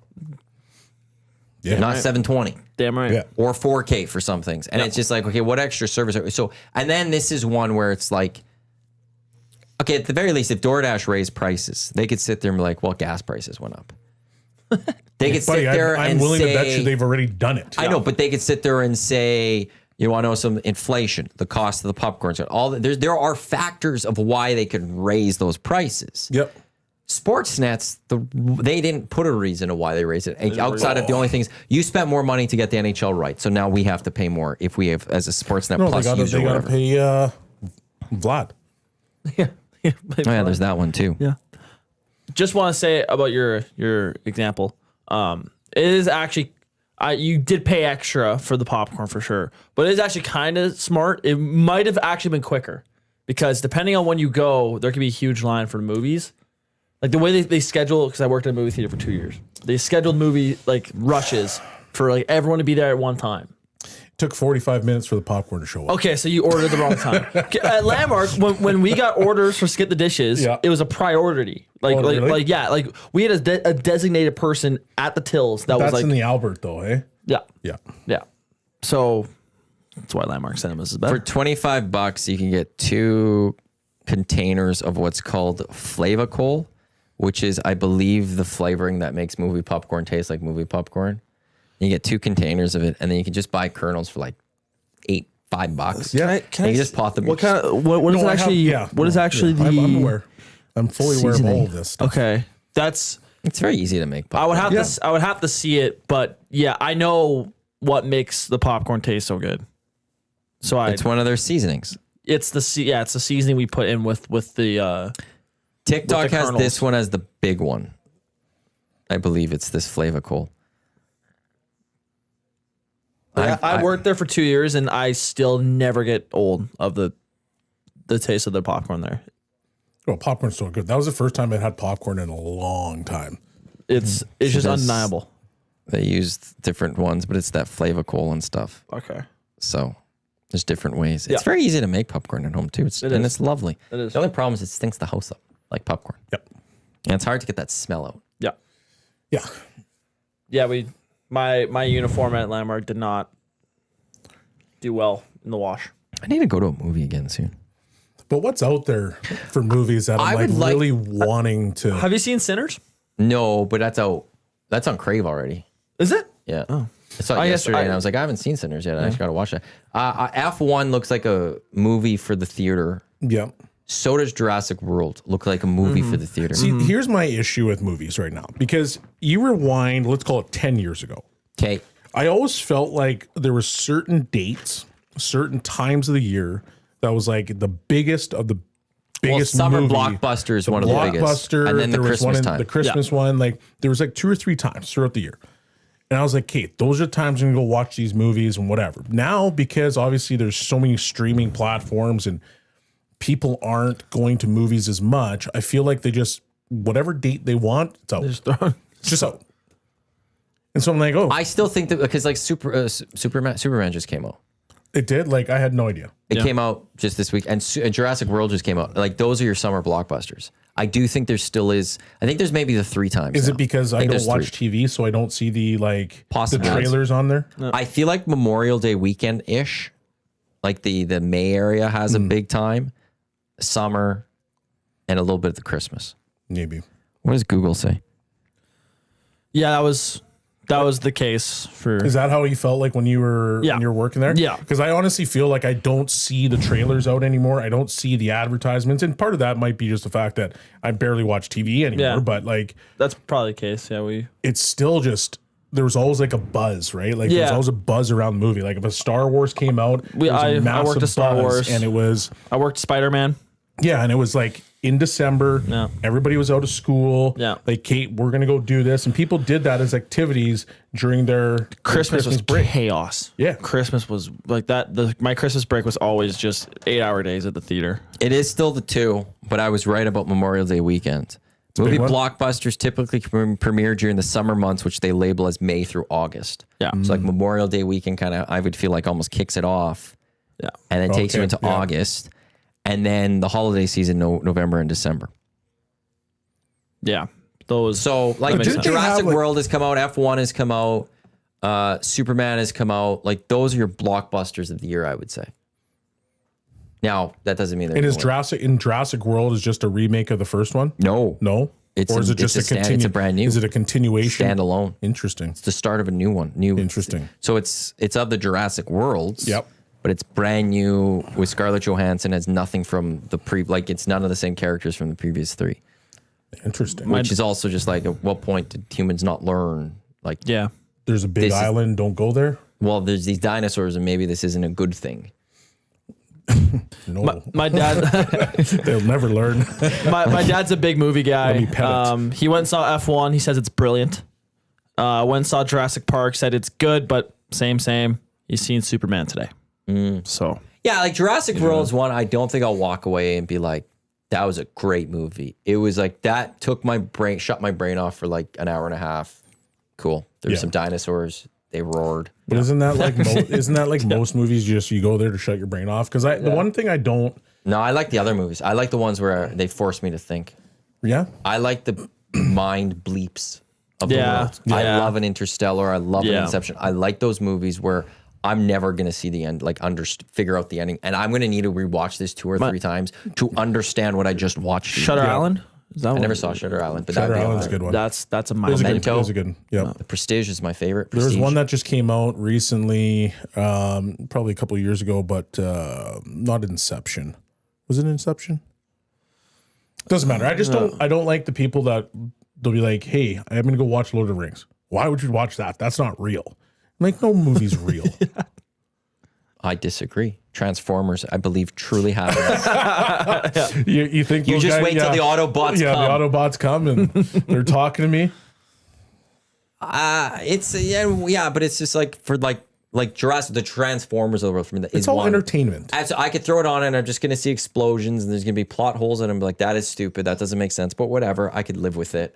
Yeah, not 720. Damn right. Yeah. Or 4K for some things. And it's just like, okay, what extra service? And then this is one where it's like, okay, at the very least, if DoorDash raised prices, they could sit there and be like, well, gas prices went up. They could sit there and say, I'm willing to bet you they've already done it. I know, but they could sit there and say, you want to know some inflation, the cost of the popcorn, there are factors of why they could raise those prices. Yep. Sportsnet's they didn't put a reason of why they raised it outside of the only things you spent more money to get the NHL right, so now we have to pay more if we have as a Sportsnet Plus user. They got to pay Vlad. Yeah. There's that one too. Yeah. Just want to say about your example. It is actually, you did pay extra for the popcorn for sure, but it is actually kind of smart. It might have actually been quicker because depending on when you go, there could be a huge line for the movies. Like the way they schedule, because I worked in a movie theater for 2 years. They scheduled movie rushes for everyone to be there at one time. Took 45 minutes for the popcorn to show up. Okay, so you ordered the wrong time. At Landmark, when we got orders for Skip the Dishes, it was a priority. Really? We had a designated person at the tills That's in the Albert though, eh? Yeah. Yeah. Yeah. So that's why Landmark Cinemas is better. For $25, you can get 2 containers of what's called Flavacol, which is, I believe, the flavoring that makes movie popcorn taste like movie popcorn. You get 2 containers of it, and then you can just buy kernels for $5. Yeah, can I just pot them. What kind of what is actually? What is actually the? I'm aware. I'm fully aware of all of this stuff. Okay, it's very easy to make popcorn. I would have to see it, but yeah, I know what makes the popcorn taste so good. So it's one of their seasonings. It's the seasoning we put in with the. TikTok has this one as the big one. I believe it's this Flavacol. I worked there for 2 years and I still never get old of the taste of the popcorn there. Oh, popcorn's so good. That was the first time I had popcorn in a long time. It's just undeniable. They used different ones, but it's that Flavacol and stuff. Okay. So there's different ways. It's very easy to make popcorn at home too. It's lovely. It is. The only problem is it stinks the house up like popcorn. Yep. And it's hard to get that smell out. Yeah. Yeah. Yeah, my uniform at Landmark did not do well in the wash. I need to go to a movie again soon. But what's out there for movies that I'm really wanting to? Have you seen Sinners? No, but that's out. That's on Crave already. Is it? Yeah. Oh. I saw it yesterday and I was like, I haven't seen Sinners yet. I just got to watch that. F1 looks like a movie for the theater. Yeah. So does Jurassic World look like a movie for the theater. See, here's my issue with movies right now. Because you rewind, let's call it 10 years ago. Okay. I always felt like there were certain dates, certain times of the year that was like the biggest of the biggest summer movie. Blockbuster is one of the biggest. And then the Christmas time. The Christmas one, like there was like 2 or 3 times throughout the year. And I was like, Kate, those are times I'm going to go watch these movies and whatever. Now, because obviously there's so many streaming platforms and people aren't going to movies as much, I feel like they just, whatever date they want, it's out. It's just out. And so I'm like, oh, I still think that because like Superman just came out. it did. Like I had no idea. It came out just this week, and Jurassic World just came out. Like those are your summer blockbusters. I do think there still is. I think there's maybe the 3 times. Is now. it because I think don't there's watch 3. TV, so I don't see the Possibly. the trailers on there? I feel like Memorial Day weekend ish, like the May area has a big time, summer, and a little bit of the Christmas. Maybe. What does Google say? Yeah, that was the case for. Is that how you felt like when you were working there? Yeah. Because I honestly feel like I don't see the trailers out anymore. I don't see the advertisements, and part of that might be just the fact that I barely watch TV anymore. Yeah. But like, That's probably the case. Yeah, it's still just there was always like a buzz, right? Like there was Yeah. always a buzz around the movie. Like if a Star Wars came out, there was a I massive worked at Star buzz, Wars. and it was I worked Spider-Man. and it was like in December. Yeah. Everybody was out of school. Yeah. Like Kate, we're gonna go do this, and people did that as activities during their Christmas was break. chaos. Yeah. Christmas was like that. My Christmas break was always just 8-hour days at the theater. It is still the 2, but I was right about Memorial Day weekend. Movie one. blockbusters typically premiere during the summer months, which they label as May through August. Yeah. So like Memorial Day weekend kind of, I would feel like almost kicks it off Yeah. and then takes you Okay, into yeah. August. And then the holiday season, November and December. Yeah. Those. So like makes sense. Jurassic They have, World has come out, F1 has come out, Superman has come out. Like those are your blockbusters of the year, I would say. Now, that doesn't mean they're And is gonna win. Jurassic World is just a remake of the first one? No. No? It's or is a- it just it's a a stand- it's a brand new. Is it a continuation? Standalone. Interesting. It's the start of a new one. Interesting. So it's of the Jurassic Worlds. Yep. But it's brand new with Scarlett Johansson. Has nothing from the it's none of the same characters from the previous 3. Interesting. Which is also just like, at what point did humans not learn? Like, Yeah. There's a big This is- island. Don't go there. well, there's these dinosaurs, and maybe this isn't a good thing. No, My dad. they'll never learn. my dad's a big movie guy. me pet it. He went and saw F1. He says it's brilliant. Went and saw Jurassic Park. Said it's good, but same. He's seen Superman today. So Yeah, like Jurassic World's one, I don't think I'll walk away and be like, that was a great movie. It was like, that took my brain, shut my brain off for like an hour and a half. Cool. There's Yeah. some dinosaurs. They roared. But isn't that like most movies? You go there to shut your brain off. Because the one thing I don't. No, I like the other movies. I like the ones where they force me to think. Yeah. I like the mind bleeps of the Yeah, world. I yeah. love an Interstellar. I love an Yeah. Inception. I like those movies where I'm never going to see the end, like figure out the ending. And I'm going to need to rewatch this 2 or 3 times to understand what I just watched. Shutter Island. Is that I one? never saw Shutter Island, but Shutter that'd be Island's a on good one. That's a It was a mind. good. Memento. It was a good. Yeah. The Prestige is my favorite. There was Prestige. one that just came out recently, probably a couple of years ago, but not Inception. Was it Inception? Doesn't matter. I just don't. I don't like the people that they'll be like, "Hey, I'm gonna go watch Lord of the Rings." Why would you watch that? That's not real. I'm like, no movie's real. I disagree. Transformers, I believe, truly happen. You think You those just guys- wait till the Autobots yeah, come. the Autobots come and they're talking to me. It's but it's just like for like Jurassic, the Transformers of the world. It's all entertainment. I could throw it on and I'm just going to see explosions and there's going to be plot holes and I'm like, that is stupid. That doesn't make sense. But whatever, I could live with it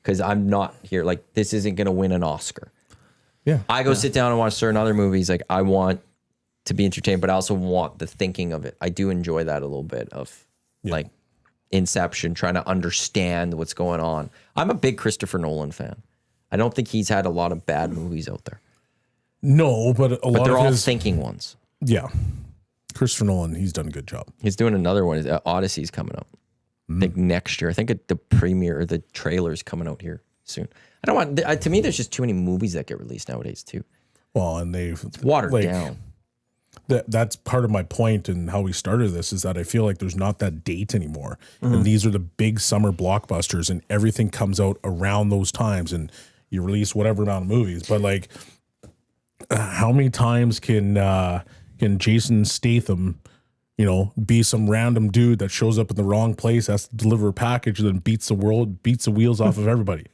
because I'm not here. Like this isn't going to win an Oscar. Yeah, I go sit down and watch certain other movies. Like I want to be entertained, but I also want the thinking of it. I do enjoy that a little bit of like Inception, trying to understand what's going on. I'm a big Christopher Nolan fan. I don't think he's had a lot of bad movies out there, no, but a lot they're of all his thinking ones. yeah. Christopher Nolan, he's done a good job. He's doing another one. Odyssey's coming out. I think next year. I think the premiere or the trailer's coming out here soon. I don't want. To me, there's just too many movies that get released nowadays too. Well, and they've Watered down. That's part of my point and how we started this is that I feel like there's not that date anymore. And these are the big summer blockbusters and everything comes out around those times and you release whatever amount of movies. But like how many times can Jason Statham, be some random dude that shows up in the wrong place, has to deliver a package and then beats the wheels off of everybody?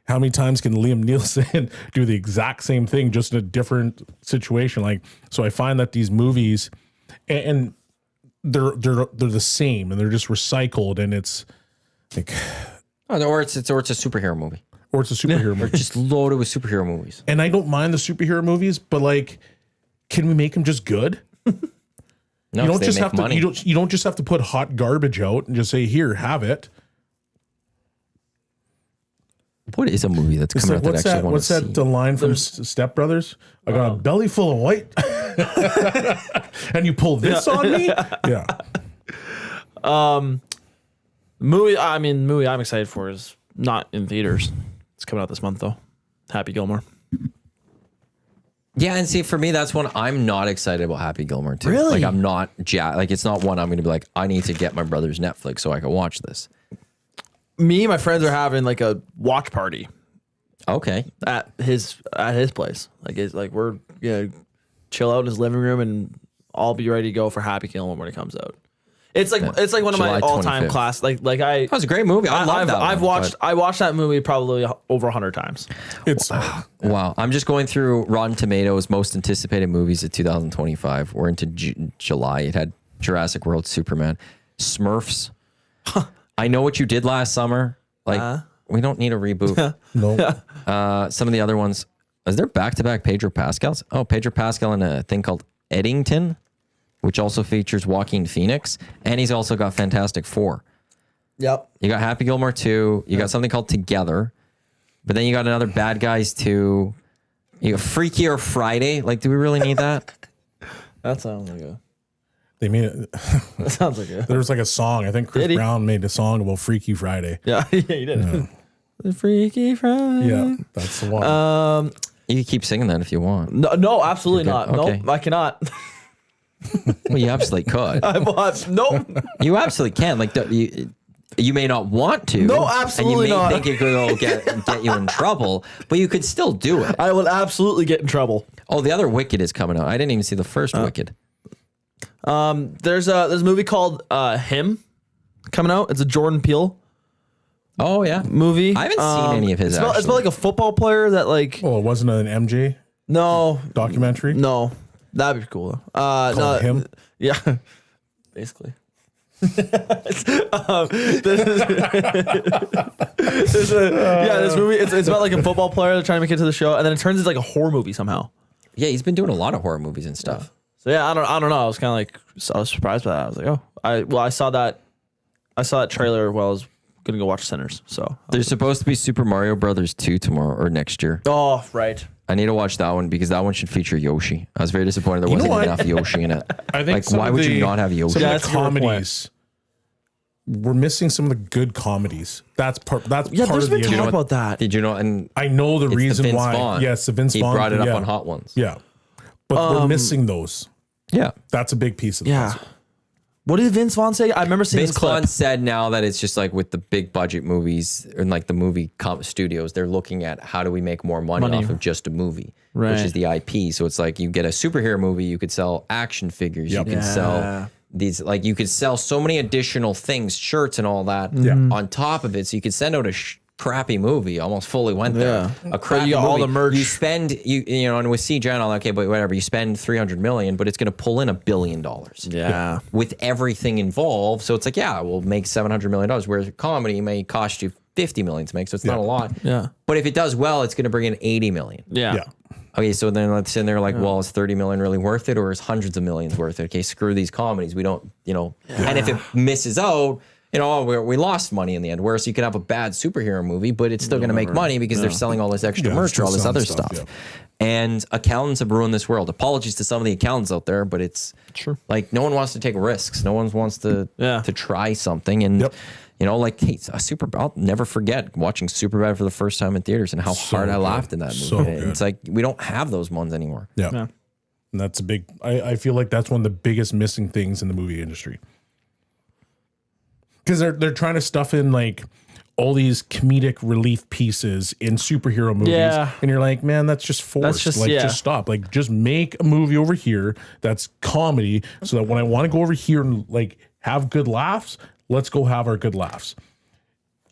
How many times can Liam Neeson do the exact same thing, just in a different situation? Like, so I find that these movies, and they're the same, and they're just recycled, and it's like, Or it's a superhero movie. or it's a superhero movie. Just loaded with superhero movies. And I don't mind the superhero movies, but like, can we make them just good? No, you don't they just make have to. money. You don't just have to put hot garbage out and just say, "Here, have it." What is a movie that's coming out that actually want to see? What's that line from Step Brothers? I got a belly full of white, and you pull this on me. Yeah. Movie I'm excited for is not in theaters. It's coming out this month though. Happy Gilmore. Yeah, and see, for me, that's one I'm not excited about. Happy Gilmore too. Really? Like I'm not like it's not one I'm going to be like, I need to get my brother's Netflix so I can watch this. Me and my friends are having like a watch party Okay. at his place. Like it's like we're gonna chill out in his living room and I'll be ready to go for Happy Gilmore when it comes out. It's like one of my July all-time 25th. class. Like That was a great movie. I love that. I watched that movie probably over 100 times. It's Wow. I'm just going through Rotten Tomatoes most anticipated movies of 2025. We're into July. It had Jurassic World, Superman, Smurfs. I Know What You Did Last Summer. Like, we don't need a reboot. no. Some of the other ones. Is there back-to-back Pedro Pascals? Oh, Pedro Pascal in a thing called Eddington, which also features Joaquin Phoenix. And he's also got Fantastic Four. Yep. You got Happy Gilmore 2. You got something called Together. But then you got another Bad Guys 2. You got Freakier Friday. Like, do we really need that? That sounds like a. They made it. That sounds like a. There was like a song. I think Chris Did he? Brown made a song about Freaky Friday. Yeah, yeah, you did. The Freaky Friday. Yeah, that's the one. You can keep singing that if you want. No, absolutely not. Okay. Nope, I cannot. Well, you absolutely could. Nope. You absolutely can. Like, you may not want to. No, absolutely and you may not. think it could get you in trouble, but you could still do it. I will absolutely get in trouble. Oh, the other Wicked is coming out. I didn't even see the first Wicked. There's a movie called Him coming out. It's a Jordan Peele Oh, yeah. movie. I haven't seen any of his, It's about actually. like a football player that like. Well, it wasn't an MJ No, documentary. no, that'd be cool. Called No, Him. Yeah, basically. This movie. It's about like a football player that's trying to make it to the show, and then it turns into like a horror movie somehow. Yeah, he's been doing a lot of horror movies and stuff. So yeah, I don't know. I was kind of like, I was surprised by that. I was like, oh, I saw that trailer while I was gonna go watch Sinners. So There's supposed to be Super Mario Brothers 2 tomorrow or next year. oh right. I need to watch that one because that one should feature Yoshi. I was very disappointed there wasn't what? enough Yoshi in it. I think Like, some why of would you the- not have Yoshi? Some Yeah, of the that's a good point. comedies. We're missing some of the good comedies. That's part. That's Yeah, part there's of the been issue. talk about that. Did you know? And I know the it's reason the Vince why. Vaughn. Yes, the Vince He Vaughn. brought it up yeah. on Hot Ones. Yeah, but we're missing those. Yeah. That's a big piece of Yeah. this. What did Vince Vaughn say? I remember seeing Vince this clip. Vaughn said now that it's just like with the big budget movies and like the movie studios, they're looking at how do we make more money off of just a movie, Right. which is the IP. So it's like you get a superhero movie, you could sell action figures, Yep. you can Yeah. sell these, like you could sell so many additional things, shirts and all that on top of it. So you could send out a crappy movie, almost fully went there. A crappy you got movie. all the merch. You spend, you know, and with CJ and all that, okay, but whatever, you spend $300 million, but it's going to pull in $1 billion. Yeah. With everything involved. So it's like, yeah, we'll make $700 million, whereas a comedy may cost you $50 million to make. So it's not a lot. Yeah. But if it does well, it's going to bring in $80 million. Yeah. Yeah. Okay, so then let's sit there like, well, is $30 million really worth it, or is hundreds of millions worth it? Okay, screw these comedies. We don't, you know. And if it misses out, you know, we lost money in the end. Whereas you can have a bad superhero movie, but it's still going to make money because they're selling all this extra Yeah, merch or still all this other selling stuff. stuff, And accountants have ruined this world. Apologies to some of the accountants out there, but it's Sure. like no one wants to take risks. No one wants to try something. And you know, like, hey, I'll never forget watching Superbad for the first time in theaters and how hard I laughed in that movie. So good. It's like we don't have those ones anymore. Yeah. Yeah. And that's a big. I feel like that's one of the biggest missing things in the movie industry. Because they're trying to stuff in like all these comedic relief pieces in superhero movies. Yeah. And you're like, man, that's just forced. Just stop. Like, just make a movie over here that's comedy so that when I want to go over here and like have good laughs, let's go have our good laughs.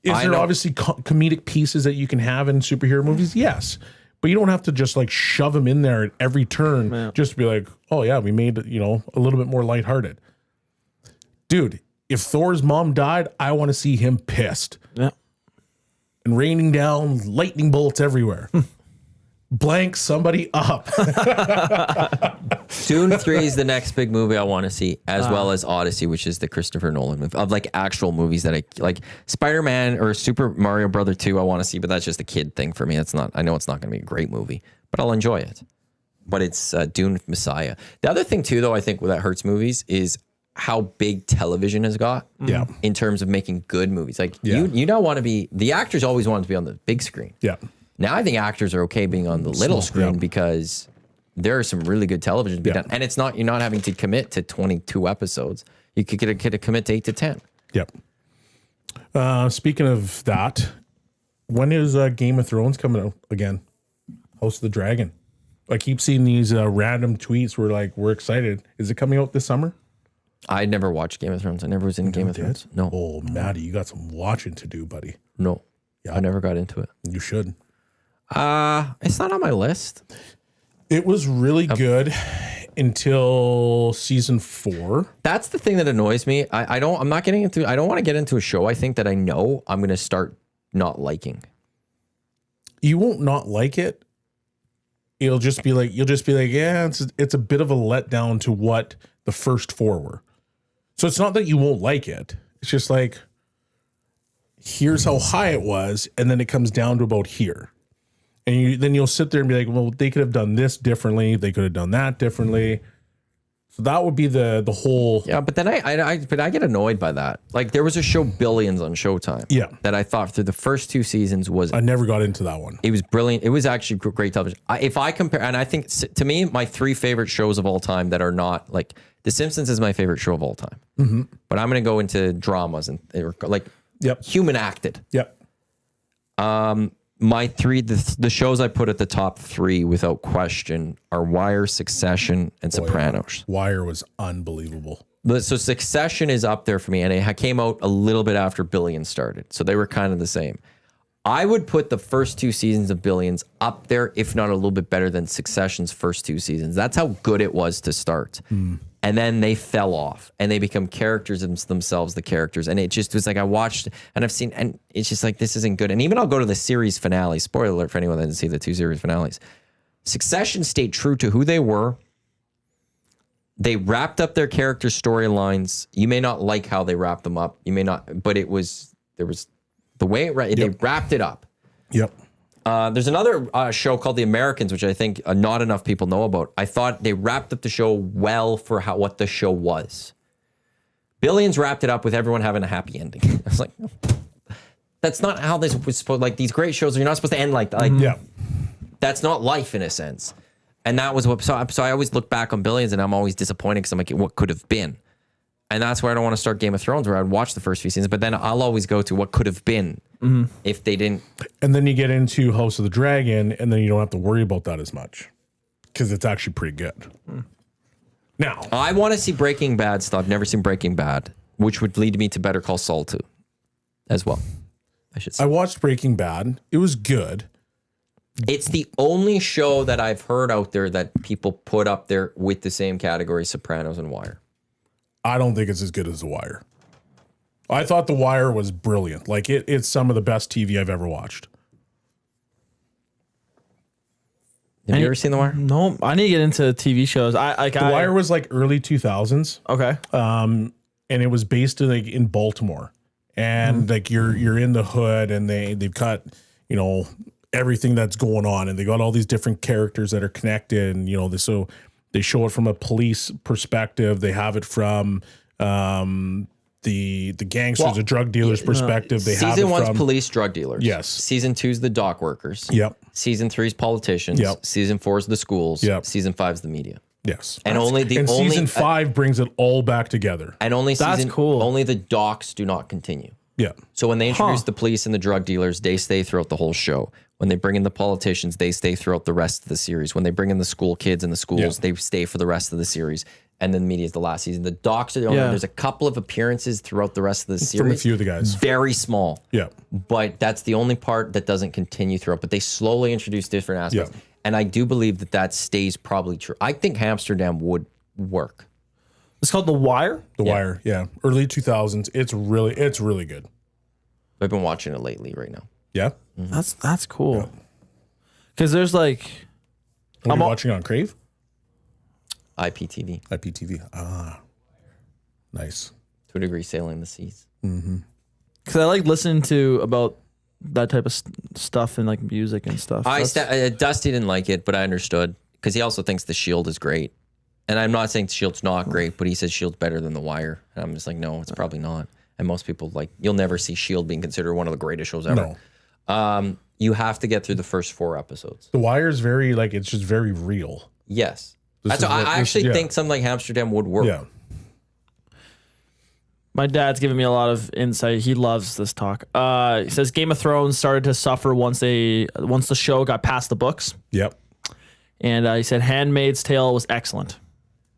Is there obviously comedic pieces that you can have in superhero movies? Yes. But you don't have to just like shove them in there at every turn just to be like, oh yeah, we made, you know, a little bit more lighthearted. Dude, if Thor's mom died, I want to see him pissed. Yeah. and raining down lightning bolts everywhere. Blank somebody up. Dune 3 is the next big movie I want to see, as well as Odyssey, which is the Christopher Nolan movie, of like actual movies that I like. Spider-Man or Super Mario Brother 2 I want to see, but that's just a kid thing for me. I know it's not going to be a great movie, but I'll enjoy it. But it's Dune Messiah. The other thing too, though, I think that hurts movies is how big television has got in terms of making good movies. Like you now want to be, the actors always want to be on the big screen. Yeah. Now I think actors are okay being on the little screen because there are some really good television to be done. And you're not having to commit to 22 episodes. You could get a commit to 8 to 10. Yep. Speaking of that, when is Game of Thrones coming out again? House of the Dragon. I keep seeing these random tweets where like, we're excited. Is it coming out this summer? I never watched Game of Thrones. I never was in Game of Thrones. No. Oh, Maddie, you got some watching to do, buddy. No. Yeah. I never got into it. You should. It's not on my list. It was really good until season 4. That's the thing that annoys me. I don't want to get into a show I think that I know I'm going to start not liking. You won't not like it. You'll just be like, yeah, it's a bit of a letdown to what the first 4 were. So it's not that you won't like it. It's just like, here's how high it was, and then it comes down to about here. And then you'll sit there and be like, well, they could have done this differently. They could have done that differently. So that would be the whole. Yeah, but then I get annoyed by that. Like there was a show Billions on Showtime. Yeah. That I thought through the first 2 seasons was. I never got into that one. It was brilliant. It was actually great television. If I compare, and I think to me, my 3 favorite shows of all time that are not like The Simpsons is my favorite show of all time. Mm-hmm. But I'm going to go into dramas and like human acted. Yep. My 3, the shows I put at the top 3 without question are Wire, Succession, and Sopranos. Wire was unbelievable. So Succession is up there for me, and it came out a little bit after Billions started, so they were kind of the same. I would put the first 2 seasons of Billions up there, if not a little bit better than Succession's first 2 seasons. That's how good it was to start. And then they fell off and they become characters themselves, the characters. And it just was like, I watched and I've seen, and it's just like, this isn't good. And even I'll go to the series finale. Spoiler alert for anyone that didn't see the 2 series finales. Succession stayed true to who they were. They wrapped up their character storylines. You may not like how they wrapped them up. You may not, but there was the way they wrapped it up. Yep. There's another show called The Americans, which I think not enough people know about. I thought they wrapped up the show well for what the show was. Billions wrapped it up with everyone having a happy ending. I was like, that's not how this was supposed. Like these great shows, you're not supposed to end like that. Like, that's not life in a sense. And that was what. So I always look back on Billions, and I'm always disappointed because I'm like, what could have been. And that's where I don't want to start Game of Thrones, where I'd watch the first few seasons, but then I'll always go to what could have been if they didn't. And then you get into House of the Dragon, and then you don't have to worry about that as much because it's actually pretty good. Now, I want to see Breaking Bad stuff. I've never seen Breaking Bad, which would lead me to Better Call Saul too, as well. I should say. I watched Breaking Bad. It was good. It's the only show that I've heard out there that people put up there with the same category, Sopranos and Wire. I don't think it's as good as The Wire. I thought The Wire was brilliant. Like it's some of the best TV I've ever watched. Have you ever seen The Wire? No, I need to get into TV shows. The Wire was like early 2000s. Okay. And it was based in Baltimore. And like you're in the hood, and they've got, everything that's going on, and they got all these different characters that are connected, and so they show it from a police perspective. They have it from the gangsters, the drug dealers perspective. They have it Season 1's from police, drug dealers. Yes. Season 2's the dock workers. Yep. Season 3's politicians. Yep. Season 4's the schools. Yep. Season 5's the media. Yes. And season 5 brings it all back together. And only cool. Only the docks do not continue. Yeah. So when they introduce the police and the drug dealers, they stay throughout the whole show. When they bring in the politicians, they stay throughout the rest of the series. When they bring in the school kids and the schools, they stay for the rest of the series. And then the media is the last season. The docs are the only. There's a couple of appearances throughout the rest of the series. From a few of the guys. Very small. Yeah. But that's the only part that doesn't continue throughout. But they slowly introduce different aspects. Yeah. And I do believe that stays probably true. I think Amsterdam would work. It's called The Wire? The Wire, yeah. Early 2000s. It's really good. I've been watching it lately right now. Yeah. That's cool. Because there's like, What are you watching on Crave? IPTV. IPTV. Ah, nice. 2 Degree Sailing the Seas. because I like listening to about that type of stuff and like music and stuff. Dusty didn't like it, but I understood because he also thinks The Shield is great. And I'm not saying The Shield's not great, but he says Shield's better than The Wire. And I'm just like, no, it's probably not. And most people, like, you'll never see Shield being considered one of the greatest shows ever. No. You have to get through the first 4 episodes. The Wire is very, like, it's just very real. Yes. I actually think something like Amsterdam would work. Yeah. My dad's giving me a lot of insight. He loves this talk. He says Game of Thrones started to suffer once the show got past the books. Yep. And he said Handmaid's Tale was excellent.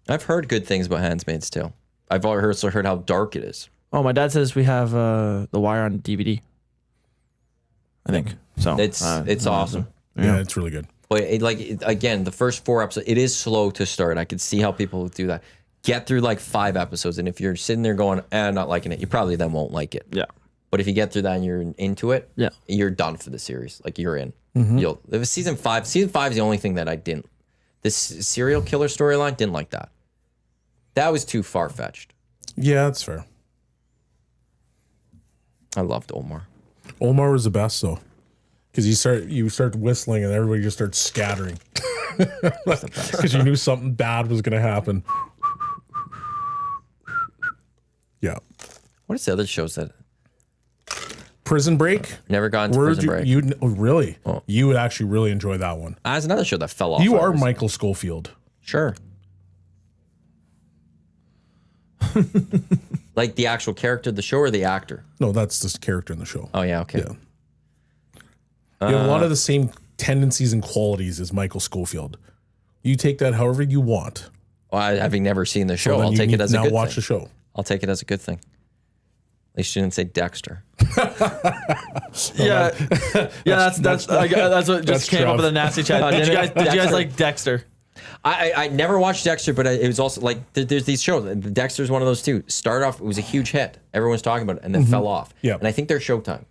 I've heard good things about Handmaid's Tale. I've also heard how dark it is. Oh, my dad says we have The Wire on DVD. I think so. It's awesome. Yeah, it's really good. But again, the first 4 episodes, it is slow to start. I could see how people do that. Get through like 5 episodes, and if you're sitting there going, not liking it, you probably then won't like it. Yeah. But if you get through that and you're into it, yeah, you're done for the series. Like you're in. Mm-hmm. It was season 5. Season 5 is the only thing that I didn't. This serial killer storyline, didn't like that. That was too far fetched. Yeah, that's fair. I loved Omar. Omar was the best though, because you start whistling and everybody just starts scattering because you knew something bad was gonna happen. Yeah. What is the other shows that? Prison Break. Never gone to Prison Break. Really? Oh. You would actually really enjoy that one. That's another show that fell off. You are Michael Schofield. Sure. Like the actual character of the show or the actor? No, that's the character in the show. Oh, yeah, okay. Yeah. You have a lot of the same tendencies and qualities as Michael Schofield. You take that however you want. Well, having never seen the show, So I'll take it as a good thing. Now watch the show. I'll take it as a good thing. At least you didn't say Dexter. Yeah, that's what just came up in the nasty chat. Did you guys like Dexter? I never watched Dexter, but it was also like there's these shows. Dexter's one of those too. Started off, it was a huge hit. Everyone's talking about it, and then fell off. Yeah. And I think they're Showtime.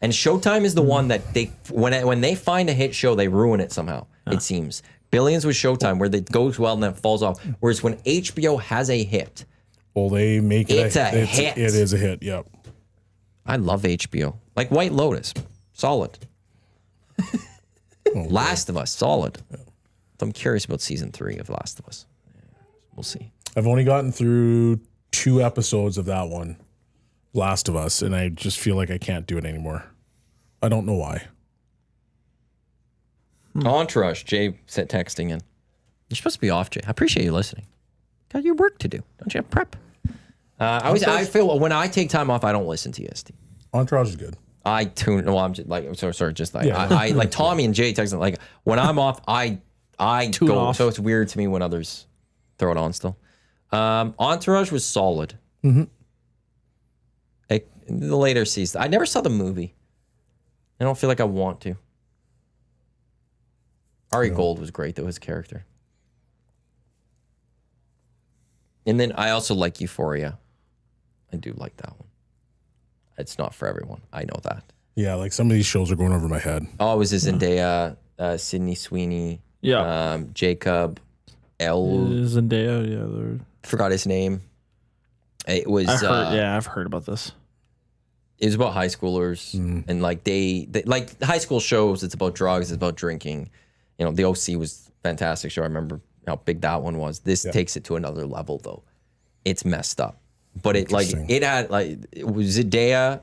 And Showtime is the one that when they find a hit show, they ruin it somehow. It seems. Billions was Showtime, where it goes well and then falls off. Whereas when HBO has a hit, well, they make it it's a hit. It is a hit. Yep. I love HBO. Like White Lotus, solid. Last of Us, solid. Yeah. I'm curious about season 3 of Last of Us. We'll see. I've only gotten through 2 episodes of that one, Last of Us, and I just feel like I can't do it anymore. I don't know why. Entourage, Jay sent texting in. You're supposed to be off, Jay. I appreciate you listening. Got your work to do. Don't you have prep? I feel when I take time off, I don't listen to EST. Entourage is good. I tune. Well, I'm just like sorry. Just like Yeah. I like Tommy and Jay texting. Like when I'm off, I Tune go. off. So it's weird to me when others throw it on still. Entourage was solid. Mm-hmm. The later season, I never saw the movie. I don't feel like I want to. Ari Gold was great though, his character. And then I also like Euphoria. I do like that one. It's not for everyone. I know that. Yeah, like some of these shows are going over my head. Oh, it was Zendaya, Sydney Sweeney, Jacob, Zendaya, yeah. Forgot his name. It was. I've heard about this. It was about high schoolers, and like they like high school shows. It's about drugs. It's about drinking. You know, the OC was a fantastic show. I remember how big that one was. This takes it to another level, though. It's messed up, but it was Zendaya.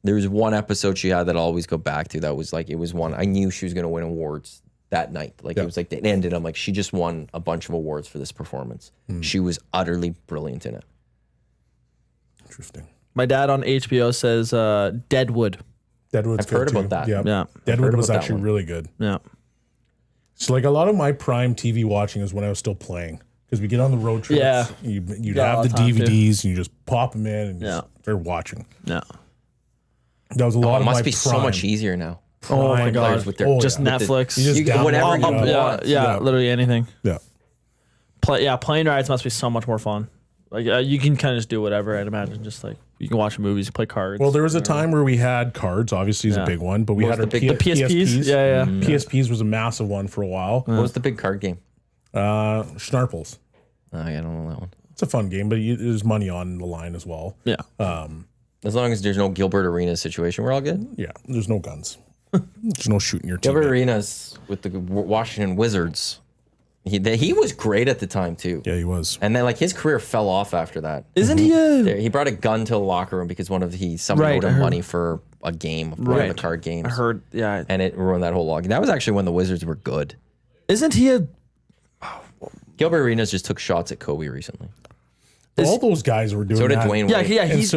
There was one episode she had that I always go back to. That was like it was one I knew she was going to win awards that night. Like it was like it ended. I'm like she just won a bunch of awards for this performance. She was utterly brilliant in it. Interesting. My dad on HBO says Deadwood. Deadwood's I've heard good about that. Yeah. Deadwood was about that actually one. really good. Yeah. So like a lot of my prime TV watching is when I was still playing because we get on the road trips. Yeah. You'd Got a have lot the of time, DVDs and you just pop them in and Yeah. they're watching. Yeah. That was a lot Oh, of it my must be so prime. much easier now. Oh my God. Players with their, Just with the- Netflix. You just You get download whatever it, you yeah. want. Yeah, Yeah. literally anything. Yeah. Plane rides must be so much more fun. Like you can kind of just do whatever. I'd imagine just like you can watch movies, play cards. Well, there was a time where we had cards. Obviously, is a big one, but we had our the PSPs. Yeah. PSPs was a massive one for a while. What was the big card game? Schnarples. Oh, I don't know that one. It's a fun game, but there's money on the line as well. Yeah. As long as there's no Gilbert Arenas situation, we're all good. Yeah, there's no guns. There's no shooting your team. Gilbert Arenas with the Washington Wizards. He was great at the time too. Yeah, he was. And then like his career fell off after that. Isn't he a... He brought a gun to the locker room because somebody owed him money for a game, one of the card games. I heard, yeah. And it ruined that whole log. That was actually when the Wizards were good. Isn't he a... Gilbert Arenas just took shots at Kobe recently. All those guys were doing So did that. Dwayne Yeah, Wade. yeah, he's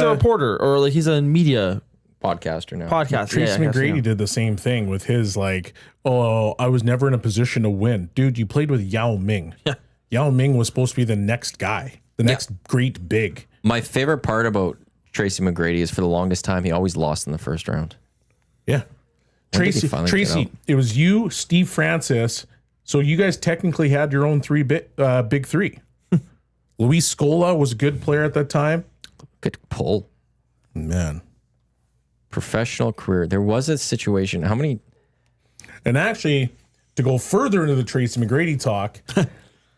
a reporter or like he's a media Podcaster now. podcast. Tracy McGrady did the same thing with his like, oh, I was never in a position to win. Dude, you played with Yao Ming. Yeah. Yao Ming was supposed to be the next guy, the next great big. My favorite part about Tracy McGrady is for the longest time, he always lost in the first round. Yeah. When did he finally get Tracy, out? it was you, Steve Francis. So you guys technically had your own big three. Luis Scola was a good player at that time. Good pull. Man. Professional career. There was a situation. How many? And actually, to go further into the Tracy McGrady talk,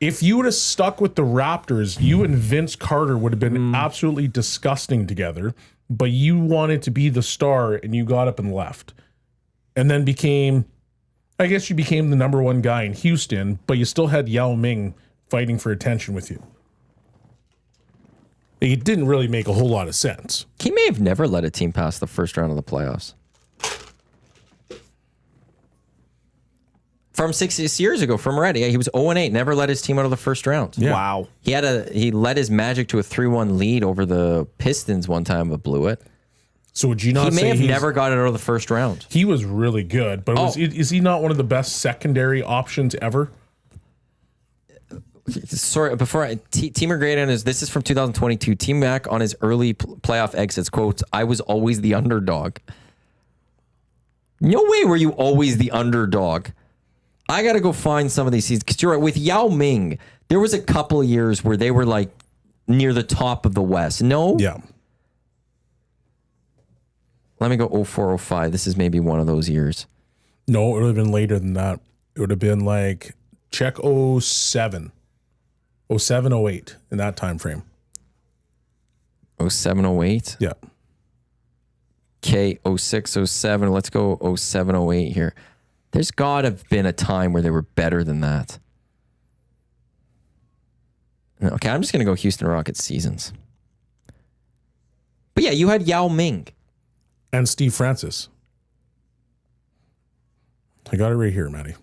if you would have stuck with the Raptors, you and Vince Carter would have been absolutely disgusting together. But you wanted to be the star, and you got up and left. And then I guess you became the number one guy in Houston, but you still had Yao Ming fighting for attention with you. It didn't really make a whole lot of sense. He may have never led a team past the first round of the playoffs. From 6 years ago, from Red, he was 0-8, never led his team out of the first round. Yeah. Wow. He led his Magic to a 3-1 lead over the Pistons one time, but blew it. So would you not say He may have never got it out of the first round. He was really good, but is he not one of the best secondary options ever? Sorry, Team McGrady this is from 2022. Team Mac on his early playoff exits, quotes, I was always the underdog. No way were you always the underdog. I got to go find some of these seasons. Because you're right, with Yao Ming, there was a couple of years where they were like near the top of the West. No? Yeah. Let me go 04-05. This is maybe one of those years. No, it would have been later than that. It would have been like check 07. 07-08 in that time frame. 07-08? Yeah. Okay, 06-07. Let's go 07-08 here. There's got to have been a time where they were better than that. Okay, I'm just going to go Houston Rockets seasons. But yeah, you had Yao Ming. And Steve Francis. I got it right here, Matty.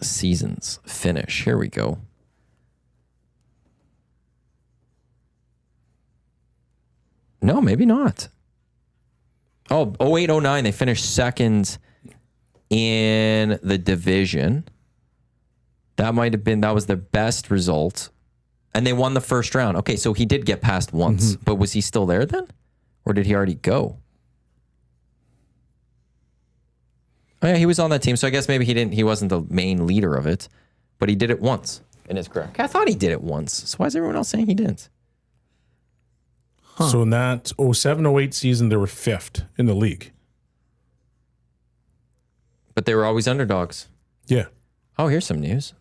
Seasons finish. Here we go. No, maybe not. Oh, 08-09, they finished second in the division. That was their best result. And they won the first round. Okay, so he did get past once, but was he still there then? Or did he already go? Oh yeah, he was on that team, so I guess maybe he wasn't the main leader of it, but he did it once in his career. I thought he did it once. So why is everyone else saying he didn't? Huh. So in that 07-08 season, they were fifth in the league. But they were always underdogs. Yeah. Oh, here's some news.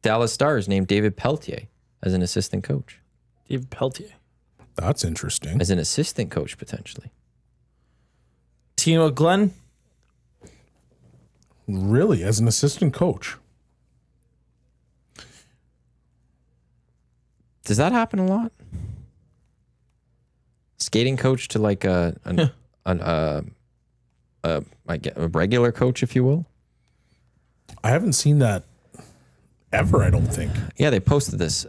Dallas Stars named David Peltier as an assistant coach. David Peltier. That's interesting. As an assistant coach, potentially. Tino Glenn. Really? As an assistant coach? Does that happen a lot? Skating coach to like a regular coach, if you will? I haven't seen that ever, I don't think. Yeah, they posted this.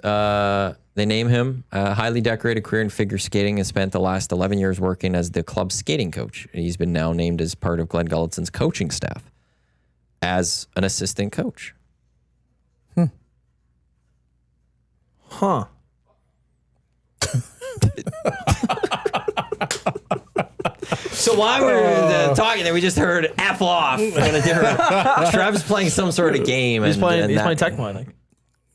They name him a highly decorated career in figure skating and spent the last 11 years working as the club's skating coach. He's been now named as part of Glenn Gullitson's coaching staff as an assistant coach. Huh. So while we were talking there, we just heard F off. Trev's playing some sort of game. He's playing Tecmo, I think.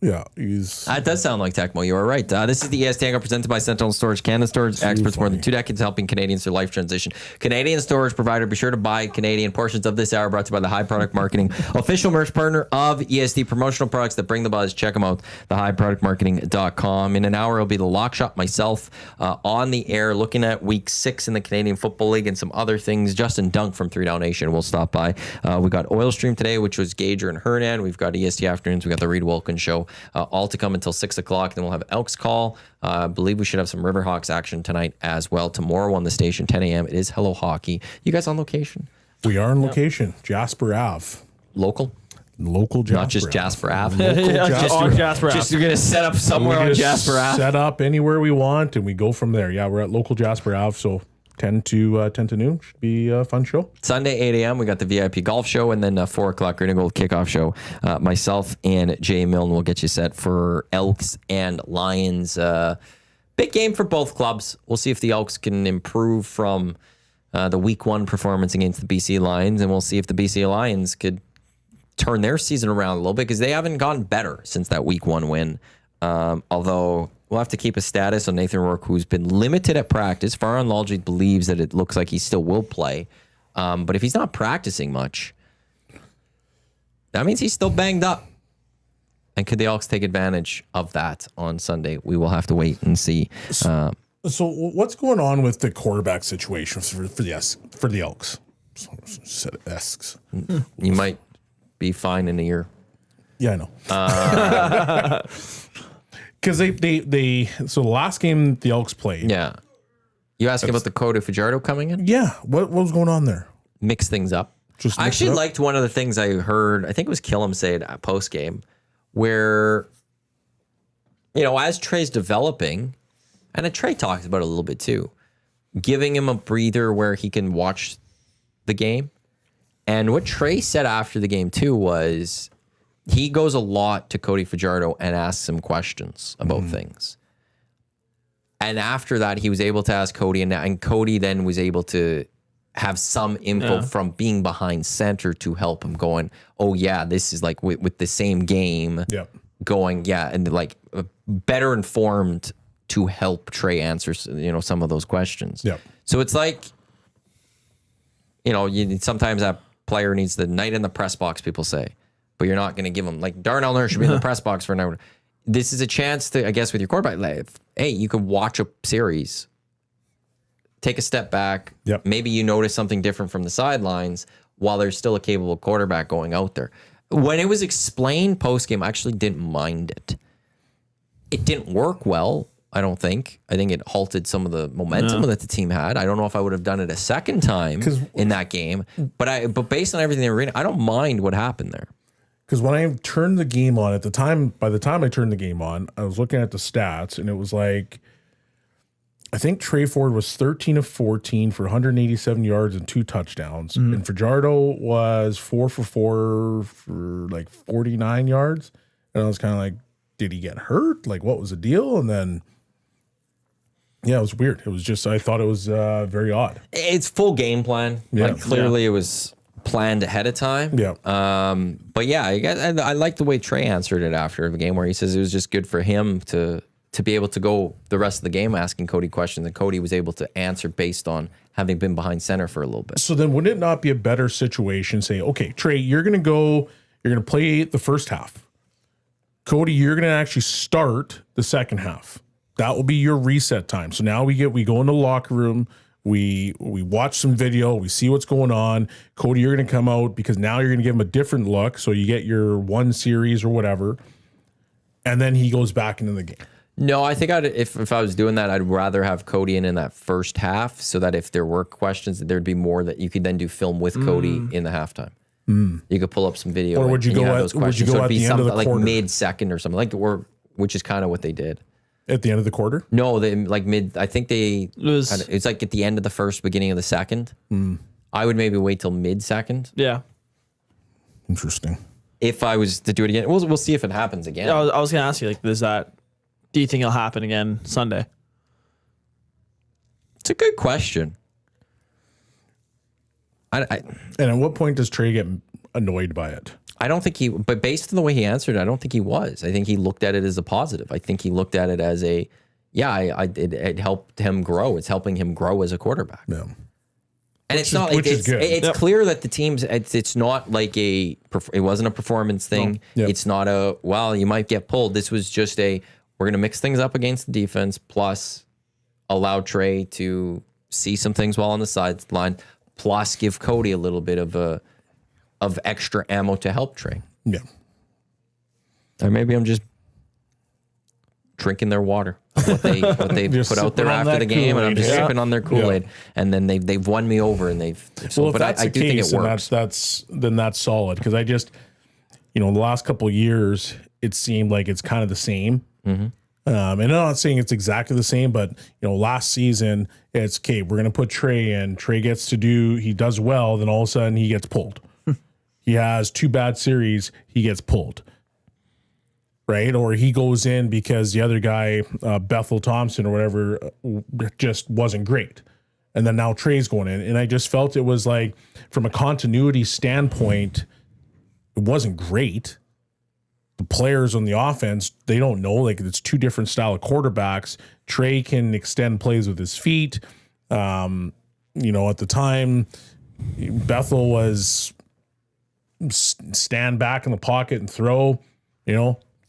Yeah, he's That does sound like Tecmo. You are right. This is the EST Hangout presented by Sentinel Storage. Canada Storage experts more than 2 decades helping Canadians through life transition. Canadian storage provider. Be sure to buy Canadian. Portions of this hour brought to you by the High Product Marketing, official merch partner of EST. Promotional products that bring the buzz. Check them out. thehighproductmarketing.com. In an hour, it'll be the Lock Shop, myself on the air, looking at week 6 in the Canadian Football League and some other things. Justin Dunk from 3 Down Nation will stop by. We got Oil Stream today, which was Gager and Hernan. We've got EST Afternoons. We got the Reed Wilkins Show. All to come until 6 o'clock. Then we'll have Elks call. I believe we should have some Riverhawks action tonight as well. Tomorrow on the station, 10 a.m. It is Hello Hockey. You guys on location? We are on location. Jasper Ave. Local Jasper. Not just Jasper Ave. Jasper Ave. Just you're going to set up somewhere on Jasper Ave. Set up anywhere we want, and we go from there. Yeah, we're at local Jasper Ave, so 10 to noon should be a fun show. Sunday, 8 a.m., we got the VIP golf show, and then 4 o'clock, Green and Gold kickoff show. Myself and Jay Milne will get you set for Elks and Lions. Big game for both clubs. We'll see if the Elks can improve from the week 1 performance against the BC Lions, and we'll see if the BC Lions could turn their season around a little bit, because they haven't gotten better since that week 1 win. Although we'll have to keep a status on Nathan Rourke, who's been limited at practice. Farhan Lalji believes that it looks like he still will play. But if he's not practicing much, that means he's still banged up. And could the Elks take advantage of that on Sunday? We will have to wait and see. So what's going on with the quarterback situation for the Elks? Said Esks. You might be fine in a year. Yeah, I know. Because they so the last game the Elks played. Yeah. You asking about the Cody Fajardo coming in? Yeah. What was going on there? Mix things up. Just I mix actually it up? liked one of the things I heard, I think it was Killam say it at post game, where, as Trey's developing, and Trey talks about it a little bit too, giving him a breather where he can watch the game. And what Trey said after the game too was, he goes a lot to Cody Fajardo and asks him questions about things. And after that, he was able to ask Cody, and Cody then was able to have some info from being behind center to help him going, oh yeah, this is like with the same game going, and like better informed to help Trey answer, some of those questions. Yeah. So it's like, sometimes that player needs the night in the press box, people say. But you're not going to give them, like, Darnell Nurse should be in the press box for an hour. This is a chance to, I guess, with your quarterback, hey, you can watch a series, take a step back. Yep. Maybe you notice something different from the sidelines while there's still a capable quarterback going out there. When it was explained post-game, I actually didn't mind it. It didn't work well, I don't think. I think it halted some of the momentum that the team had. I don't know if I would have done it a second time in that game. But based on everything they were reading, I don't mind what happened there. Because when I turned the game on by the time I turned the game on, I was looking at the stats, and it was like, I think Trey Ford was 13 of 14 for 187 yards and 2 touchdowns. And Fajardo was 4 for 4 for like 49 yards. And I was kind of like, did he get hurt? Like, what was the deal? And then, it was weird. It was just, I thought it was very odd. It's full game plan. Yeah. Like, clearly it was planned ahead of time. Yeah. But yeah, I like the way Trey answered it after the game, where he says it was just good for him to be able to go the rest of the game asking Cody questions, and Cody was able to answer based on having been behind center for a little bit. So then would it not be a better situation, say, okay, Trey, you're going to play the first half. Cody, you're going to actually start the second half. That will be your reset time. So now we go in the locker room, we watch some video, we see what's going on. Cody, you're going to come out because now you're going to give him a different look. So you get your one series or whatever, and then he goes back into the game. No, I think if I was doing that, I'd rather have Cody in that first half, so that if there were questions, there'd be more that you could then do film with Cody in the halftime. You could pull up some video, or would you go at the end of the quarter, like mid-second or something, which is kind of what they did at the end of the quarter. No, they like mid. I think it's like at the end of the first, beginning of the second. I would maybe wait till mid-second. Yeah, interesting. If I was to do it again, we'll see if it happens again. Yeah, I was going to ask you, like, do you think it'll happen again Sunday? It's a good question. And at what point does Trey get annoyed by it? I don't think but based on the way he answered, I don't think he was. I think he looked at it as a positive. I think he looked at it as it helped him grow. It's helping him grow as a quarterback. Yeah. And it's not like it's clear that the teams, it's not like it wasn't a performance thing. No. Yep. It's not you might get pulled. This was just we're going to mix things up against the defense, plus allow Trey to see some things while on the sideline, plus give Cody a little bit of extra ammo to help Trey. Yeah. Or maybe I'm just drinking their water, what they put out there after the game, and I'm just sipping on their Kool-Aid. Yeah. And then they've won me over, and I do think it works. Then that's solid, because I just, the last couple of years it seemed like it's kind of the same. Mm-hmm. And I'm not saying it's exactly the same, but last season it's okay. We're gonna put Trey in. Trey he does well. Then all of a sudden he gets pulled. He has 2 bad series. He gets pulled. Right, or he goes in because the other guy, Bethel Thompson or whatever, just wasn't great, and then now Trey's going in, and I just felt it was like, from a continuity standpoint, it wasn't great. The players on the offense, they don't know, like, it's 2 different style of quarterbacks. Trey can extend plays with his feet. At the time, Bethel was stand back in the pocket and throw.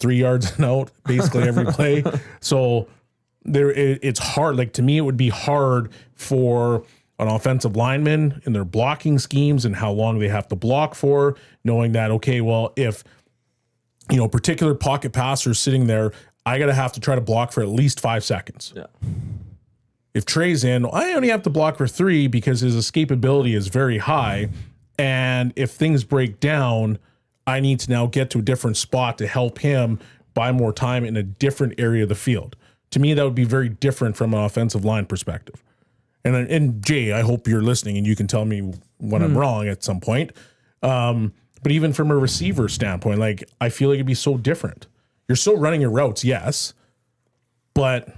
3 yards and out basically every play. So it's hard. Like, to me, it would be hard for an offensive lineman in their blocking schemes and how long they have to block for, knowing that, okay, well, if, particular pocket passers sitting there, I got to have to try to block for at least 5 seconds. Yeah. If Trey's in, I only have to block for 3 because his escapability is very high. And if things break down, I need to now get to a different spot to help him buy more time in a different area of the field. To me, that would be very different from an offensive line perspective. And Jay, I hope you're listening and you can tell me when I'm wrong at some point. But even from a receiver standpoint, like, I feel like it'd be so different. You're still running your routes, yes, but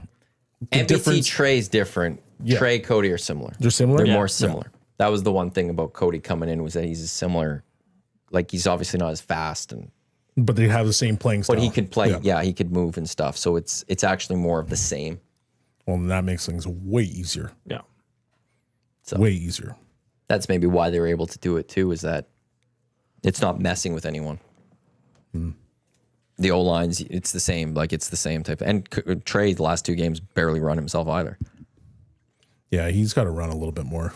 MBT Trey's different. Yeah. Trey, Cody are similar. They're similar? They're more similar. Yeah. That was the one thing about Cody coming in, was that he's a similar. Like, he's obviously not as fast, but they have the same playing style. But he could play, he could move and stuff. So it's actually more of the same. Well, then that makes things way easier. Yeah. So way easier. That's maybe why they were able to do it too, is that it's not messing with anyone. The O-lines, it's the same. Like, it's the same type. And Trey, the last 2 games, barely run himself either. Yeah, he's got to run a little bit more.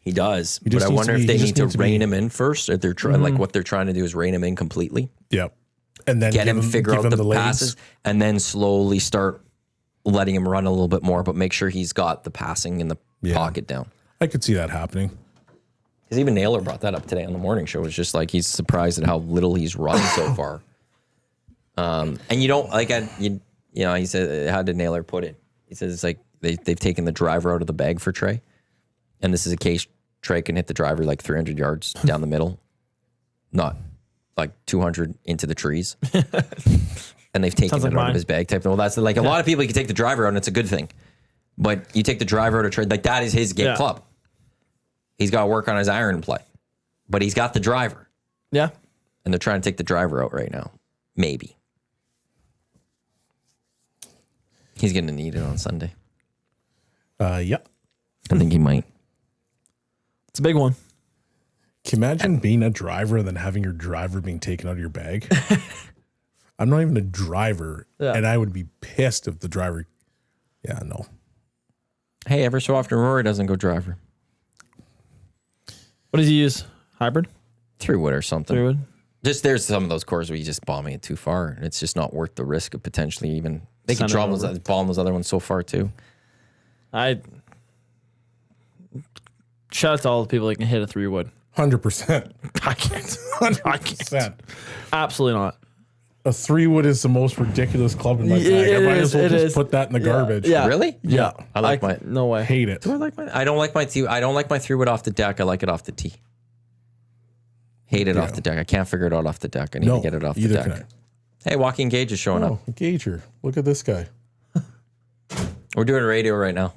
He does, but I wonder if they need to rein him in first. If they're trying, like, what they're trying to do is rein him in completely. Yep, and then get him figure out the passes, and then slowly start letting him run a little bit more, but make sure he's got the passing in the pocket down. I could see that happening. Because even Naylor brought that up today on the morning show. It's just like, he's surprised at how little he's run so far. And you don't like, he said, how did Naylor put it? He says it's like they've taken the driver out of the bag for Trey, and this is a case Trey can hit the driver like 300 yards down the middle, not like 200 into the trees. And they've taken it out of his bag type. Well, that's like, a lot of people, you can take the driver out and it's a good thing. But you take the driver out of Trey, like, that is his club. He's got to work on his iron play. But he's got the driver. Yeah. And they're trying to take the driver out right now. Maybe. He's going to need it on Sunday. Yeah. I think he might. It's a big one. Can you imagine being a driver and then having your driver being taken out of your bag? I'm not even a driver, and I would be pissed if the driver. Yeah, no. Hey, ever so often Rory doesn't go driver. What does he use? Hybrid? 3-wood or something. 3-wood? Just, there's some of those cores where you just bombing it too far, and it's just not worth the risk of potentially even. They can bomb those other ones so far too. Shout out to all the people that can hit a 3-wood. 100%. I can't. 100%. Absolutely not. A 3-wood is the most ridiculous club in my bag. I might as well just put that in the garbage. Yeah. Really? Yeah. I like my. No way. Hate it. Do I like my? I don't like my 3-wood off the deck. I like it off the tee. Hate it off the deck. I can't figure it out off the deck. I need to get it off the deck. Can I. Hey, Joaquin Gage is showing up. Gager. Look at this guy. We're doing radio right now.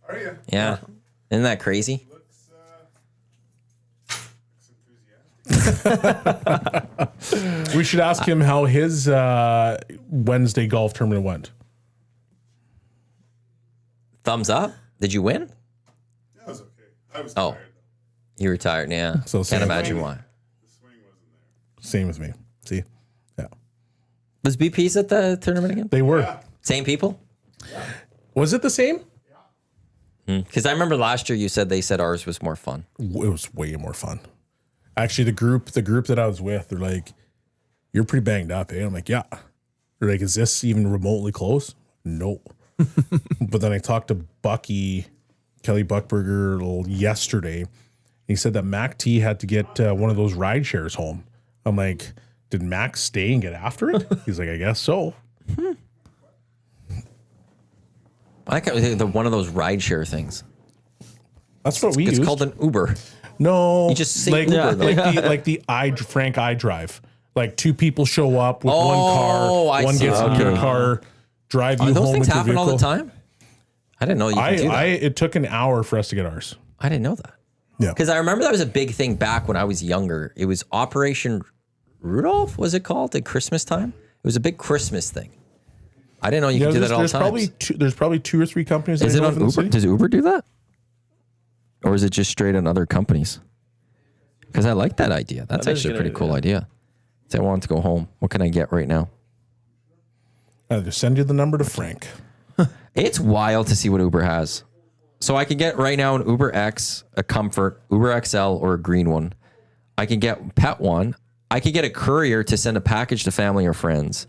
Are you? Yeah. Isn't that crazy? Looks enthusiastic. We should ask him how his Wednesday golf tournament went. Thumbs up. Did you win? Yeah, it was okay. I was Oh. tired. You were tired, yeah. So Can't same. imagine why. The swing wasn't there. Same with me. See? Yeah. Was BP's at the tournament again? They were. Same people? Was it the same? Because I remember last year you said ours was more fun. It was way more fun. Actually, the group that I was with, they're like, "You're pretty banged up, eh?" I'm like, "Yeah." They're like, "Is this even remotely close?" No. But then I talked to Kelly Buckberger yesterday. He said that Mac T had to get one of those rideshares home. I'm like, "Did Mac stay and get after it?" He's like, "I guess so." I can't one of those rideshare things. That's what we It's used. called an Uber. No, You just say like, Uber, though. like the Frank iDrive. Like two people show up with one Oh, car, I one see. gets into Okay. a car, drive you Are those home things with your happen vehicle. all the time? I didn't know you could do that. It took an hour for us to get ours. I didn't know that. Yeah. Because I remember that was a big thing back when I was younger. It was Operation Rudolph, was it called, at Christmas time? It was a big Christmas thing. I didn't know you could do that all the time. There's probably 2 or 3 companies. Is that it I know on of in the Uber? city. Does Uber do that? Or is it just straight on other companies? Because I like that idea. That's That is actually a a pretty good cool idea. Say I want to go home. What can I get right now? I'll just send you the number to Frank. It's wild to see what Uber has. So I can get right now an Uber X, a Comfort, Uber XL, or a green one. I can get Pet One. I could get a courier to send a package to family or friends.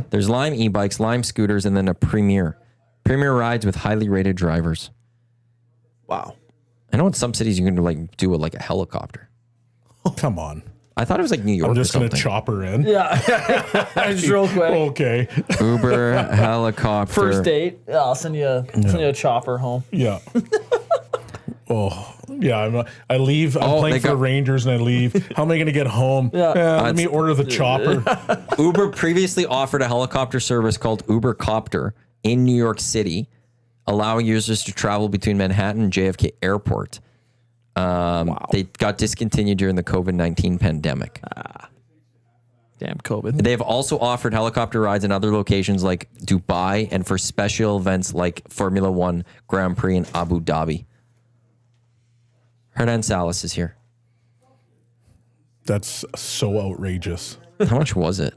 There's Lime e-bikes, Lime scooters, and then a Premier. Premier rides with highly rated drivers. Wow. I know in some cities you can do a helicopter. Come on. I thought it was like New York. I'm just or going to something. chop her in. Yeah. Just real quick. Okay. Uber helicopter. First date. Yeah, I'll send you a chopper home. Yeah. Oh, yeah. I leave. I'm Oh, playing they for the got- Rangers and I leave. How am I going to get home? Yeah. Let me order the chopper. Uber previously offered a helicopter service called Uber Copter in New York City, allowing users to travel between Manhattan and JFK Airport. They got discontinued during the COVID-19 pandemic. Damn COVID. They have also offered helicopter rides in other locations like Dubai and for special events like Formula One Grand Prix in Abu Dhabi. Hernan Salas is here. That's so outrageous. How much was it?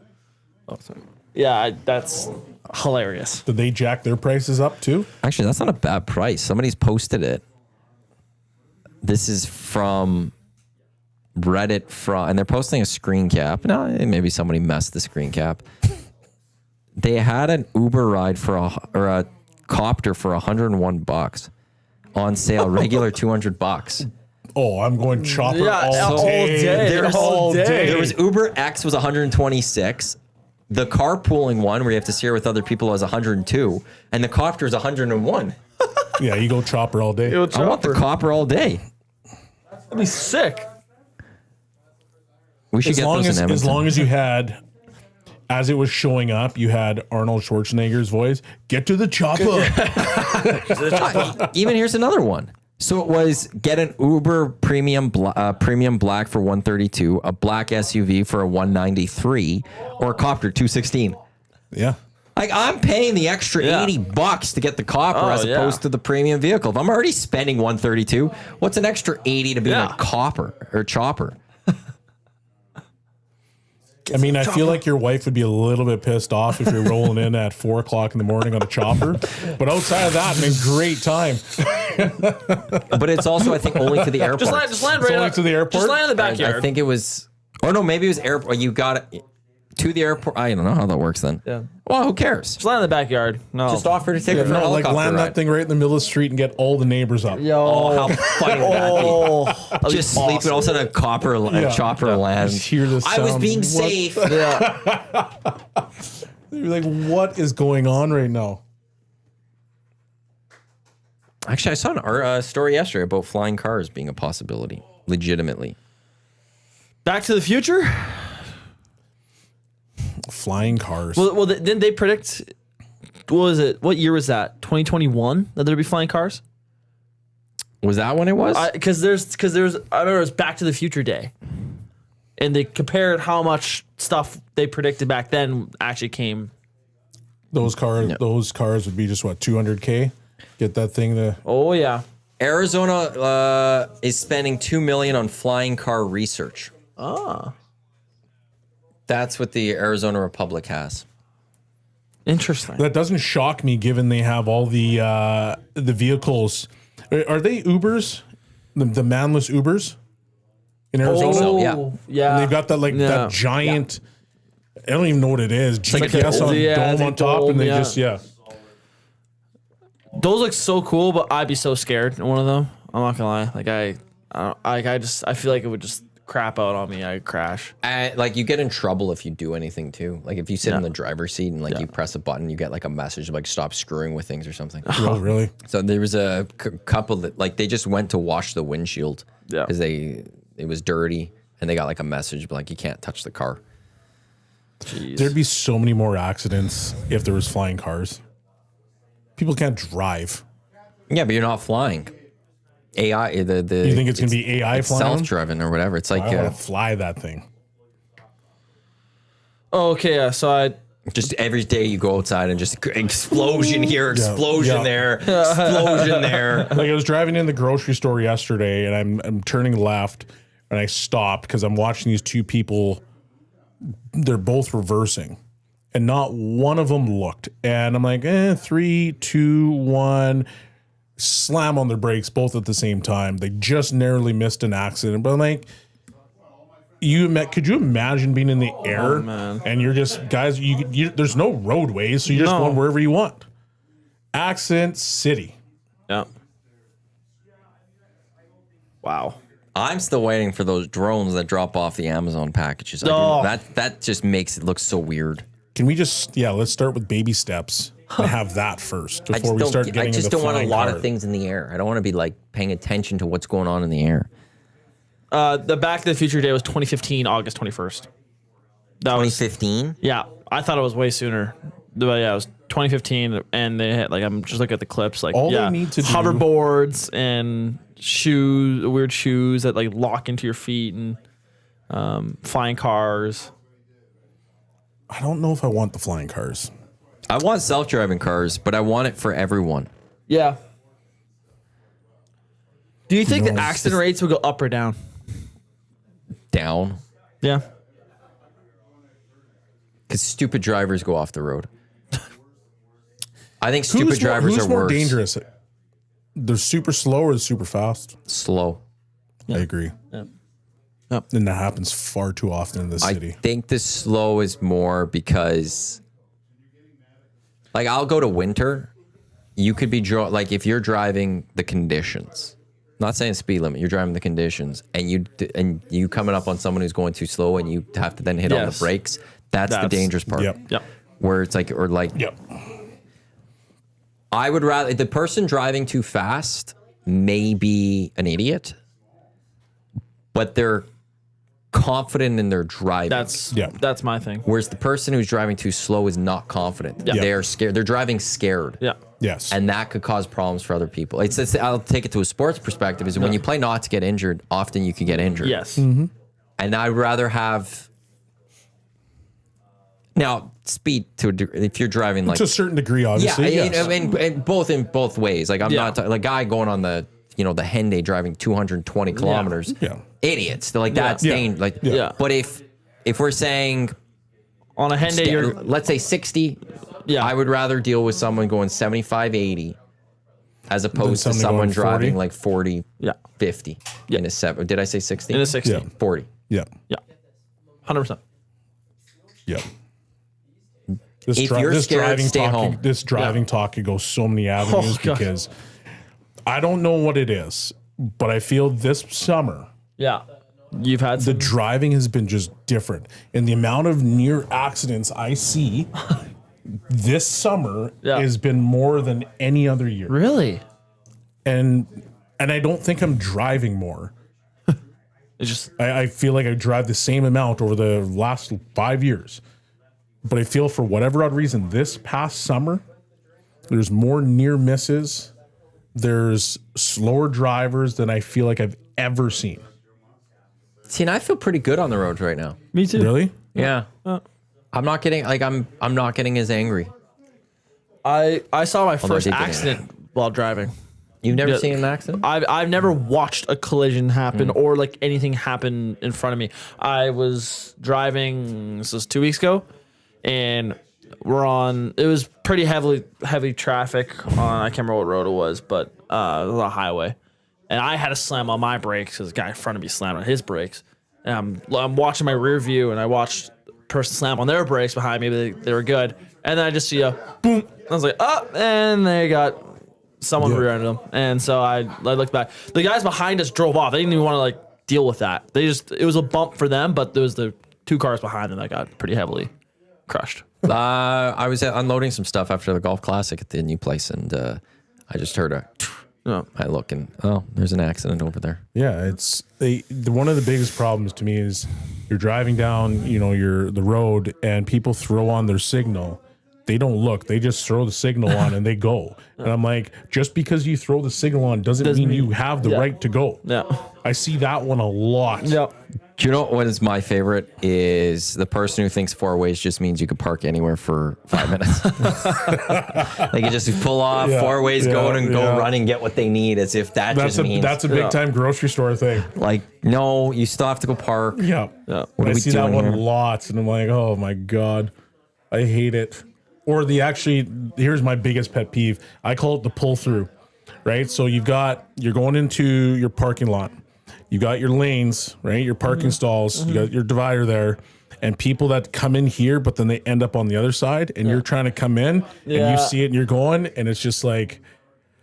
Yeah, that's hilarious. Did they jack their prices up too? Actually, that's not a bad price. Somebody's posted it. This is from Reddit, and they're posting a screen cap. No, maybe somebody messed the screen cap. They had an Uber ride or a copter for $101 on sale, regular $200. Oh, I'm going chopper Yeah, all day. There's all day. There was Uber X was 126. The carpooling one where you have to share with other people is 102, and the copter is 101. Yeah, you go chopper all day. I want the copper all day. That'd be sick. We should As get long those as, in Edmonton. as long as you had, as it was showing up, you had Arnold Schwarzenegger's voice. Get to the chopper. Even here's another one. So it was get an Uber premium black for 132, a black SUV for a 193, or a copter 216. Yeah. Like I'm paying the extra $80 to get the copper as opposed to the premium vehicle. If I'm already spending 132, what's an extra 80 to be in a copper or chopper? I mean, I feel like your wife would be a little bit pissed off if you're rolling in at 4 o'clock in the morning on a chopper. But outside of that, man, great time. But it's also, I think, only to the airport. Just land right only up to the airport? Just land in the backyard. I think it was, or no, maybe it was airport. You got it to the airport. I don't know how that works then. Yeah. Well, who cares? Just land in the backyard. No. Just offer to take it for a No, like helicopter land ride. that thing right in the middle of the street and get all the neighbors up. Oh, how funny would that be? Just sleep and all of a sudden a chopper lands. Just hear the I was sound. being What? safe. You're like, what is going on right now? Actually, I saw a story yesterday about flying cars being a possibility, legitimately. Back to the Future? Flying cars. Well, didn't they predict, what was it? What year was that? 2021 that there'd be flying cars? Was that when it was? Because there's I remember it was Back to the Future Day. and they compared how much stuff they predicted back then actually came. Those cars would be just what, 200K? Get that thing to. Oh yeah. Arizona is spending $2 million on flying car research. That's what the Arizona Republic has. Interesting. That doesn't shock me, given they have all the vehicles. Are they Ubers? The manless Ubers in Arizona? so, yeah. Yeah. And they've got that that giant. I don't even know what it is. GPS on dome on top, and they just Those look so cool, but I'd be so scared in one of them. I'm not gonna lie. Like I feel like it would just crap out on me. I'd crash. Like you get in trouble if you do anything too. Like if you sit in the driver's seat and like you press a button, you get like a message like stop screwing with things or something. Oh, really? So there was a couple that like they just went to wash the windshield because it was dirty and they got like a message like you can't touch the car. Jeez. There'd be so many more accidents if there was flying cars. People can't drive. Yeah, but you're not flying. AI, the You think it's gonna be AI flying? self-driven or whatever. It's like I want to fly that thing. Oh, okay, yeah. So I just every day you go outside and just explosion here, explosion Yeah. there, explosion there. Like I was driving in the grocery store yesterday, and I'm turning left, and I stopped because I'm watching these two people. They're both reversing, and not one of them looked. And I'm like, 3, 2, 1. Slam on their brakes both at the same time. They just narrowly missed an accident. But I'm like, could you imagine being in the air and you're just guys? There's no roadways, so you're just going wherever you want. Accident city. yeah. Wow. I'm still waiting for those drones that drop off the Amazon packages. That just makes it look so weird. Can we just let's start with baby steps and have that first before we start getting I just into don't want a flying lot car. of things in the air. I don't want to be like paying attention to what's going on in the air. The Back to the Future day was 2015, August 21st. That was 2015. yeah. I thought it was way sooner. But yeah, it was 2015, and they had I'm just looking at the clips. Like All they need to do- hoverboards and weird shoes that like lock into your feet, and flying cars. I don't know if I want the flying cars. I want self-driving cars, but I want it for everyone. Yeah. Do you think No, the it's accident rates would go up or down? Down. Yeah. Because stupid drivers go off the road. I think stupid drivers who's are more worse. dangerous? They're super slow or super fast? Slow. I agree. Yeah. And that happens far too often in this I city. think the slow is more because, like, I'll go to winter. You could be like if you're driving the conditions. Not saying speed limit. You're driving the conditions, and you coming up on someone who's going too slow, and you have to then hit on the brakes. That's the dangerous part. Yep. Where it's like, Yep. I would rather the person driving too fast may be an idiot, but they're confident in their driving. That's my thing. Whereas the person who's driving too slow is not confident. Yeah. They're scared. They're driving scared. Yeah. Yes. And that could cause problems for other people. It's I'll take it to a sports perspective. Is when you play not to get injured, often you can get injured. Yes. Mm-hmm. And I'd rather have now speed to if you're driving like to a certain degree, obviously. Yes. in both ways. Like I'm not like guy going on the the Henday driving 220 kilometers. Yeah. Idiots. They're like that's dangerous. Like Yeah. But if we're saying On a Hyundai, you're let's say 60. yeah. I would rather deal with someone going 75, 80 as opposed to somebody someone going 40? driving like 40, Yeah. 50 in a 7. Did I say 60? In a 60. Yeah. 40. Yeah. Yeah. 100%. Yeah. This If you're scared, driving stay talk, home. This driving talk could go so many avenues God. because I don't know what it is, but I feel this summer Yeah. You've had the some. driving has been just different, and the amount of near accidents I see this summer has been more than any other year. Really? And I don't think I'm driving more. It's just. I feel like I drive the same amount over the last 5 years. But I feel for whatever odd reason, this past summer, there's more near misses. There's slower drivers than I feel like I've ever seen. See, and I feel pretty good on the roads right now. Me too. Really? Yeah. I'm not getting I'm not getting as angry. I saw my I first did get accident while driving. You've never Yeah. seen an accident? I've never watched a collision happen or like anything happen in front of me. I was driving, this was 2 weeks ago, and it was pretty heavy traffic on, I can't remember what road it was, but it was a highway. And I had to slam on my brakes because the guy in front of me slammed on his brakes. And I'm watching my rear view, and I watched the person slam on their brakes behind me, but they were good. And then I just see a boom. I was like, oh, and they got someone rear-ended them. And so I looked back. The guys behind us drove off. They didn't even want to like deal with that. It was a bump for them, but there was the 2 cars behind them that got pretty heavily crushed. I was unloading some stuff after the golf classic at the new place, and I just heard I look and there's an accident over there. Yeah, it's one of the biggest problems to me is you're driving down, the road, and people throw on their signal. They don't look; they just throw the signal on and they go. And I'm like, just because you throw the signal on doesn't mean you have the right to go. Yeah, I see that one a lot. yeah. Do you know what is my favorite? Is the person who thinks 4 ways just means you could park anywhere for 5 minutes. Like you just pull off 4 ways, go run and get what they need, as if that's a big time grocery store thing. like, no, you still have to go park. Yeah. What are I we see that doing one here? lots, and I'm like, oh my God, I hate it. Or here's my biggest pet peeve. I call it the pull through, right? So you're going into your parking lot. You got your lanes, right? Your parking stalls. You got your divider there, and people that come in here, but then they end up on the other side, and you're trying to come in, and you see it, and you're going, and it's just like,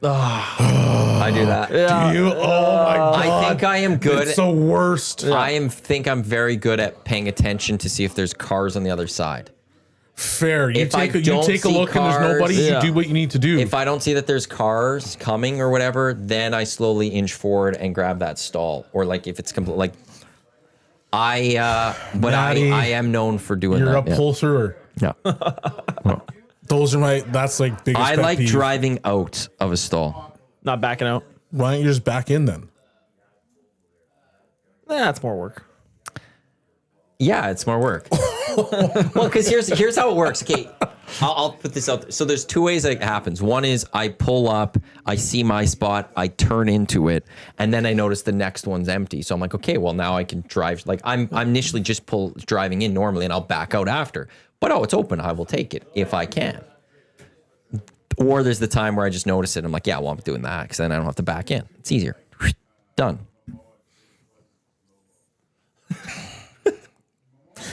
I do that. Yeah. do you? Oh my God! I think I am good. It's the worst. think I'm very good at paying attention to see if there's cars on the other side. Fair. You If I take a don't look, see and there's nobody. cars- You do what you need to do. If I don't see that there's cars coming or whatever, then I slowly inch forward and grab that stall. Or like if it's complete, like Maddie, I am known for doing You're that. a pull through. Yeah. That's like biggest I pet like peeve. driving out of a stall. Not backing out. Why don't you just back in then? That's more work. Yeah, it's more work. Well, because here's how it works. Okay, I'll put this out there. So there's 2 ways that it happens. One is I pull up, I see my spot, I turn into it, and then I notice the next one's empty. So I'm like, okay, well now I can drive. Like I'm initially just driving in normally, and I'll back out after. But it's open. I will take it if I can. Or there's the time where I just notice it. And I'm like, yeah, well I'm doing that because then I don't have to back in. It's easier. Done.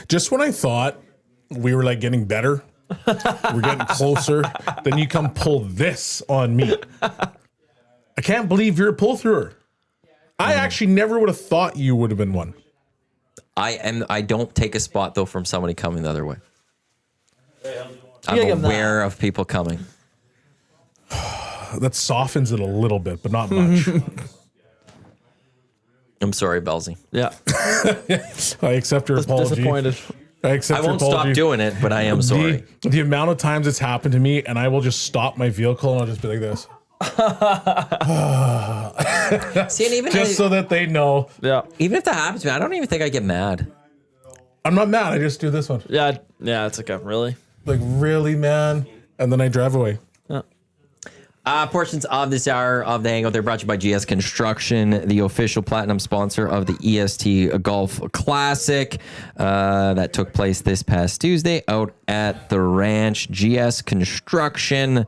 Just when I thought we were like getting better, we're getting closer, then you come pull this on me. I can't believe you're a pull througher. I actually never would have thought you would have been one. I don't take a spot though from somebody coming the other way. gotta I'm give 'em aware of people coming. That softens it a little bit, but not much. I'm sorry, Belsey. Yeah. I accept your apology. Disappointed. I accept I your won't apology. stop doing it, but I am sorry. The amount of times it's happened to me, and I will just stop my vehicle and I'll just be like this, See, and even just so that they know. Yeah. even if that happens to me, I don't even think I get mad. I'm not mad. I just do this one, Yeah. Yeah. It's like really. like really, man, and then I drive away. Portions of this hour of the Hangout, they're brought to you by GS Construction, the official platinum sponsor of the EST Golf Classic that took place this past Tuesday out at the ranch. GS Construction.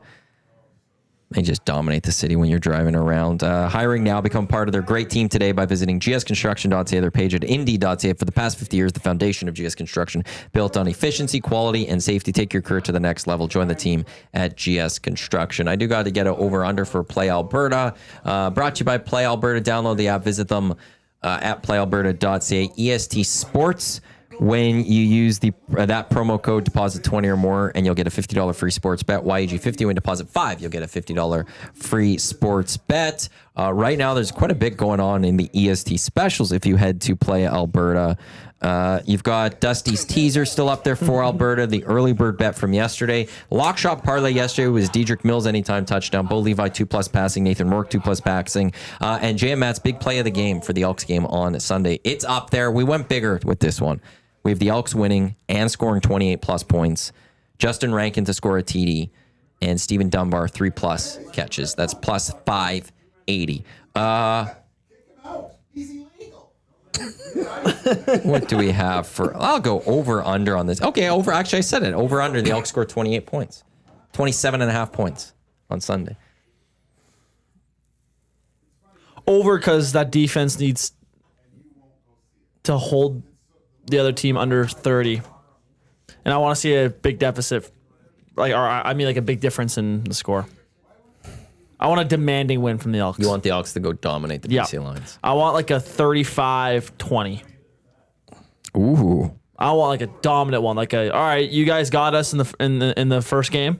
They just dominate the city when you're driving around. Hiring now. Become part of their great team today by visiting gsconstruction.ca, their page at indy.ca. For the past 50 years, the foundation of GS Construction, built on efficiency, quality, and safety. Take your career to the next level. Join the team at GS Construction. I do got to get an over-under for Play Alberta. Brought to you by Play Alberta. Download the app. Visit them at playalberta.ca. EST Sports. When you use that promo code, deposit 20 or more, and you'll get a $50 free sports bet. YEG50, when deposit 5, you'll get a $50 free sports bet. Right now, there's quite a bit going on in the EST specials if you head to Play Alberta. You've got Dusty's teaser still up there for Alberta, the early bird bet from yesterday. Lock shop parlay yesterday was Dedrick Mills anytime touchdown, Bo Levi 2+ passing, Nathan Rourke 2+ passing, and JM Matt's big play of the game for the Elks game on Sunday. It's up there. We went bigger with this one. We have the Elks winning and scoring 28+ points. Justin Rankin to score a TD, and Steven Dunbar 3+ catches. That's plus 580. What do we have for? I'll go over under on this. Okay, over. Actually, I said it. Over under. The Elks scored 28 points, 27.5 points on Sunday. Over because that defense needs to hold the other team under 30, and I want to see a big deficit, like a big difference in the score. I want a demanding win from the Elks. You want the Elks to go dominate the BC Lions. I want like a 35-20. Ooh. I want like a dominant one. All right, you guys got us in the first game.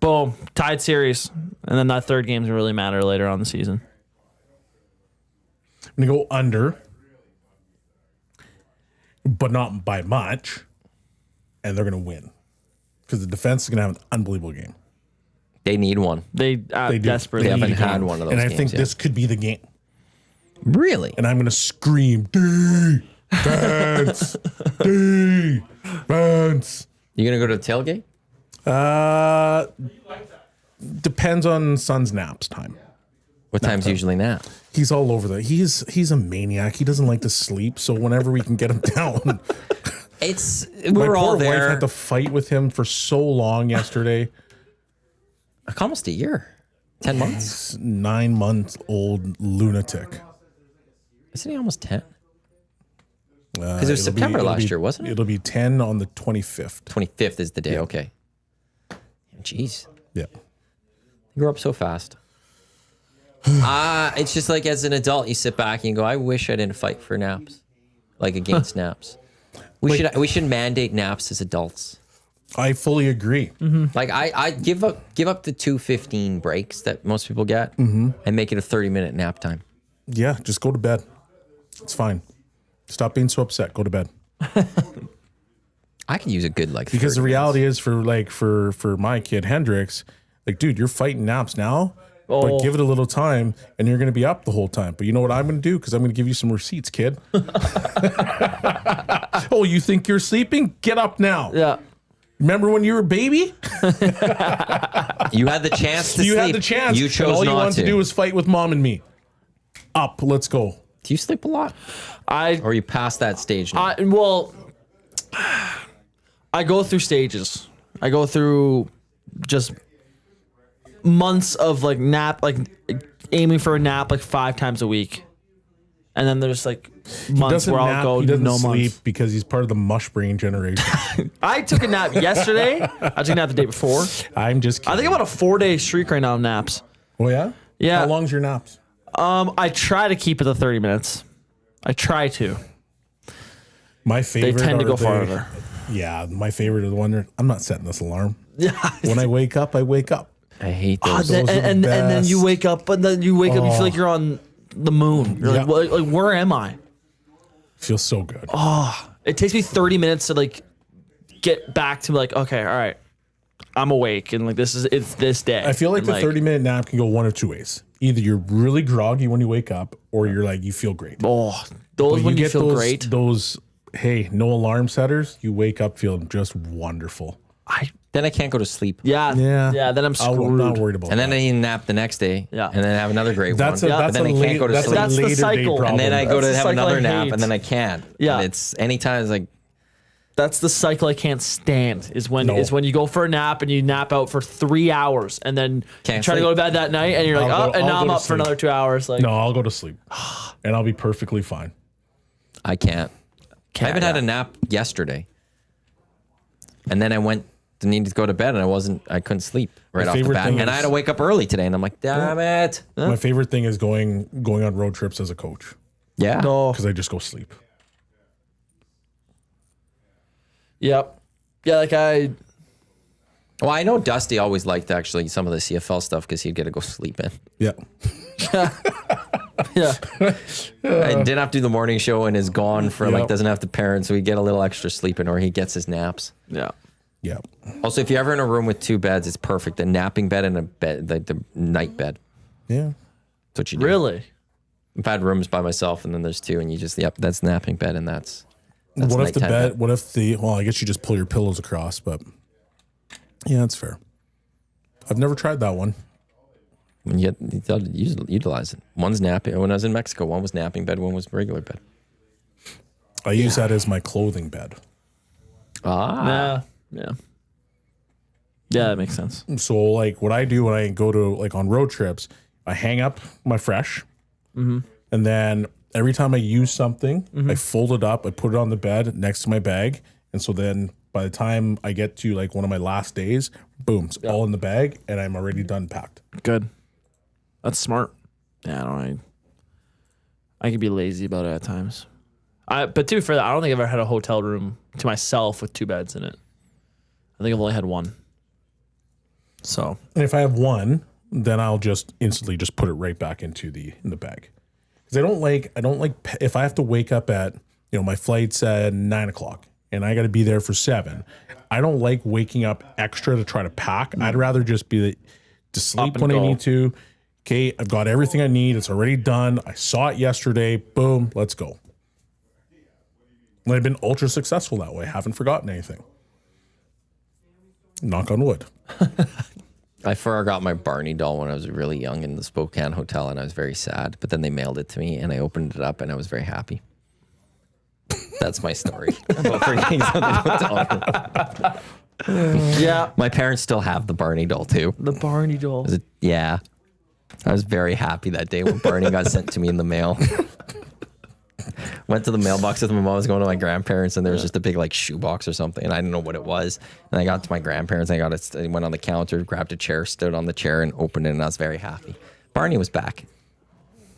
Boom, tied series, and then that third game's really matter later on in the season. I'm gonna go under, but not by much, and they're gonna win because the defense is gonna have an unbelievable game. They need one. They desperately They haven't need had one of those and I games think yet. this could be the game. Really? And I'm gonna scream, defense, defense. You gonna go to the tailgate? Depends on son's naps time. What time's usually nap? He's all over the. He's a maniac. He doesn't like to sleep. So whenever we can get him down, We're my all poor wife there. had to fight with him for so long yesterday. Like almost a year. 10 months. 9-month-old lunatic. Isn't he almost 10? Because it was September last year, wasn't it? It'll be 10 on the 25th. 25th is the day. Okay. Jeez. Yeah. You grew up so fast. It's just like as an adult, you sit back and you go, I wish I didn't fight for naps. Like against naps. We should mandate naps as adults. I fully agree. Mm-hmm. Like I give up the 2:15 breaks that most people get and make it a 30-minute nap time. Yeah, just go to bed. It's fine. Stop being so upset. Go to bed. I could use a good Because the reality is for my kid Hendrix, like, dude, you're fighting naps now, but give it a little time and you're going to be up the whole time. But you know what I'm going to do? Because I'm going to give you some receipts, kid. Oh, you think you're sleeping? Get up now. Yeah. Remember when you were a baby? You had the chance to sleep. You had the chance. You chose all you not wanted to do was fight with mom and me. Up, let's go. Do you sleep a lot? Or are you past that stage now? I go through stages. I go through just months of like nap, like aiming for a nap like 5 times a week. And then there's like months where I'll go he doesn't no sleep months. because he's part of the mush brain generation. I took a nap yesterday. I took a nap the day before. I'm just kidding. I think I'm on a 4-day streak right now of naps. Oh, yeah? Yeah. How long's your naps? I try to keep it to 30 minutes. I try to. My favorite. They tend to go farther. Yeah, my favorite is the one. I'm not setting this alarm. Yeah. When I wake up, I wake up. I hate those. And then you wake up, and then you feel like you're on the moon. You're like, Yeah. like, where am I? Feels so good. It takes me 30 minutes to like get back to like, okay, all right, I'm awake, and like it's this day. I feel like and the 30-minute nap can go one of two ways. Either you're really groggy when you wake up, or you're like, you feel great. Oh, those when you feel great. Those, hey, no alarm setters, you wake up feeling just wonderful. Then I can't go to sleep. Yeah. Then I'm screwed. I'm not worried about And then that. I need a nap the next day. Yeah. And then I have another great That's one. a, But that's then a I can't late, go to that's sleep. a That's the later day cycle. problem. And then I go That's to the have cycle another I nap, hate. and then I can't. Yeah. And it's anytime it's like, That's the cycle I can't stand. Is when No. you go for a nap and you nap out for 3 hours, and then Can't you try to sleep. go to bed that night, and you're like, I'll go now I'm to up for sleep. another 2 hours. Like, No, I'll go to sleep. And I'll be perfectly fine. I can't. I even had a nap yesterday. And then I needed to go to bed, and I couldn't sleep right off the favorite bat. thing And I is- had to wake up early today, and I'm like, damn it. My favorite thing is going on road trips as a coach Yeah. No. because I just go sleep. Yep. Yeah, like Well, I know Dusty always liked actually some of the CFL stuff because he'd get to go sleep in. Yeah. Yeah. I didn't have to do the morning show and is gone for like, Yep. doesn't have to parent. So we get a little extra sleep in, or he gets his naps. Yeah. Yeah. Also, if you're ever in a room with 2 beds, it's perfect. A napping bed and a bed, like the night bed. Yeah. That's what you do. Really? I've had rooms by myself, and then there's 2, and you just, that's napping bed, and that's What if the nighttime bed? What if the? Well, I guess you just pull your pillows across, but yeah, that's fair. I've never tried that one. When you utilize it. One's napping. When I was in Mexico, one was napping bed, one was regular bed. I use that as my clothing bed. Ah. Yeah. Yeah, that makes sense. So like what I do when I go to like on road trips, I hang up my fresh, and then every time I use something, I fold it up, I put it on the bed next to my bag, and so then by the time I get to like one of my last days, boom, it's all in the bag, and I'm already done packed. Good. That's smart. Yeah, I can be lazy about it at times. But to be fair, I don't think I've ever had a hotel room to myself with 2 beds in it. I think I've only had 1. So And if I have one, then I'll just instantly just put it right back in the bag. Because I don't like if I have to wake up at my flight's at 9:00 and I got to be there for 7. I don't like waking up extra to try to pack. I'd rather just be to sleep and when I go. need to. Okay, I've got everything I need. It's already done. I saw it yesterday. Boom, let's go. And I've been ultra successful that way. Haven't forgotten anything. Knock on wood. I forgot my Barney doll when I was really young in the Spokane hotel, and I was very sad. But then they mailed it to me, and I opened it up, and I was very happy. That's my story about forgetting something. yeah, My parents still have the Barney doll too. the Barney doll. Yeah, I was very happy that day when Barney got sent to me in the mail. Went to the mailbox with my mom. I was going to my grandparents, and there was just a big like shoebox or something, and I didn't know what it was. And I got to my grandparents, and I went on the counter, grabbed a chair, stood on the chair, and opened it, and I was very happy. Barney was back,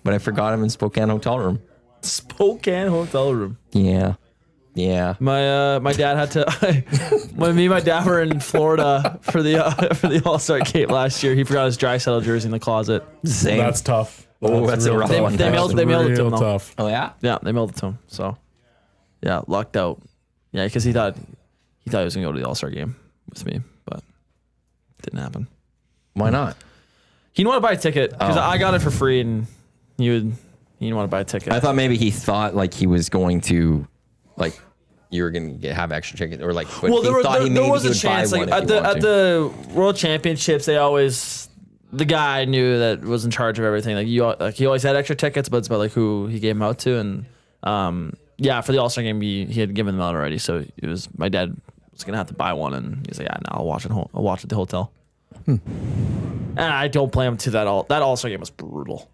but I forgot him in Spokane hotel room. Spokane hotel room. Yeah. My dad had to. When me and my dad were in Florida for the All-Star game last year, he forgot his dry settle jersey in the closet. Same. That's tough. Oh, that's a rough one. They mailed it to him. Though. Tough. Oh yeah. Yeah, they mailed it to him. So, yeah, lucked out. Yeah, because he thought he was gonna go to the All-Star game with me, but it didn't happen. Why not? He didn't want to buy a ticket because Oh. I got it for free, and he didn't want to buy a ticket. I thought maybe he thought like he was going to, like, you were going to have extra tickets, or like. But well, he thought he there maybe was he a would chance. buy Like one if he at wanted to. the World Championships, the guy knew that was in charge of everything. Like he always had extra tickets, but it's about like who he gave them out to, and yeah, for the All-Star game, he had given them out already. So it was my dad was gonna have to buy one, and he's like, yeah, no, I'll watch it. I'll watch it at the hotel. And I don't blame him to that all. That All-Star game was brutal.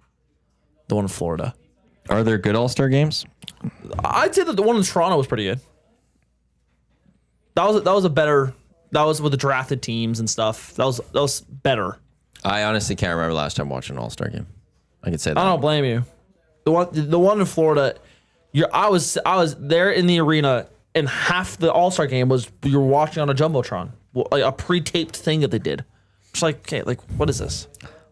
The one in Florida. Are there good All-Star games? I'd say that the one in Toronto was pretty good. That was a better. That was with the drafted teams and stuff. That was better. I honestly can't remember last time watching an All-Star game. I could say that. I don't blame you. The one in Florida, I was there in the arena, and half the All-Star game was you were watching on a jumbotron, like a pre-taped thing that they did. It's like, okay, like what is this?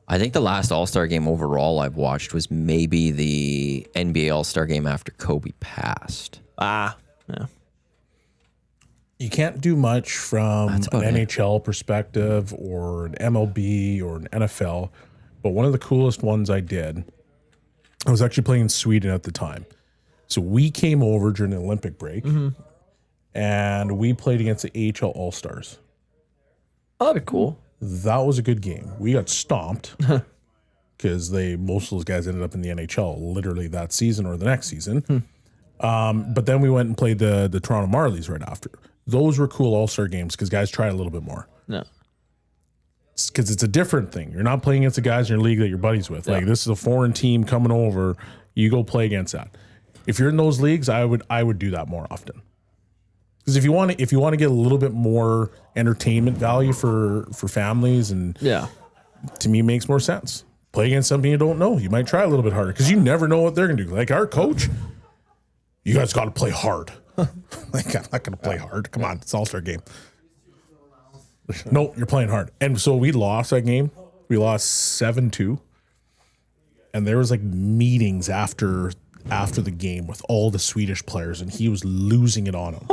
I think the last All-Star game overall I've watched was maybe the NBA All-Star game after Kobe passed. Yeah. You can't do much from an about it. NHL perspective or an MLB or an NFL, but one of the coolest ones I did, I was actually playing in Sweden at the time. So we came over during the Olympic break, and we played against the AHL All-Stars. Oh, that'd be cool. That was a good game. We got stomped because most of those guys ended up in the NHL literally that season or the next season. But then we went and played the Toronto Marlies right after. Those were cool All-Star games because guys try a little bit more. No. Because it's a different thing. You're not playing against the guys in your league that you're buddies with. Like this is a foreign team coming over. You go play against that. If you're in those leagues, I would do that more often. Because if you want to get a little bit more entertainment value for families, and to me makes more sense. Play against something you don't know. You might try a little bit harder because you never know what they're gonna do. Like our coach, you guys got to play hard. Like I'm not gonna play hard. Come on, it's All-Star game. No, you're playing hard. And so we lost that game. We lost 7-2. and there was like meetings after the game with all the Swedish players, and he was losing it on them.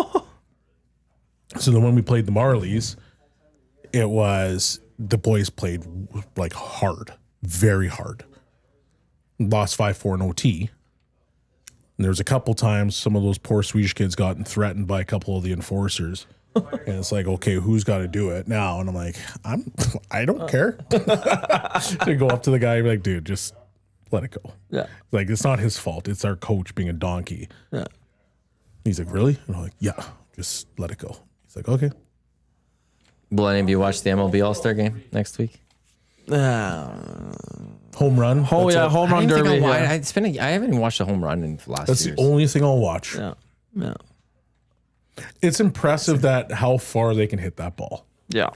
So then when we played the Marlies, it was the boys played like hard, very hard. Lost 5-4 in OT. And there was a couple times some of those poor Swedish kids gotten threatened by a couple of the enforcers. And it's like, okay, who's got to do it now? And I'm like, I don't care. To go up to the guy and be like, dude, just let it go. Yeah. Like, it's not his fault. It's our coach being a donkey. Yeah. He's like, really? And I'm like, yeah, just let it go. He's like, okay. Will any of you watch the MLB All-Star game next week? Home run. Oh yeah, home run derby. Yeah. I haven't even watched a home run in the last That's years. the only thing I'll watch. Yeah. Yeah. It's impressive that how far they can hit that ball. Yeah.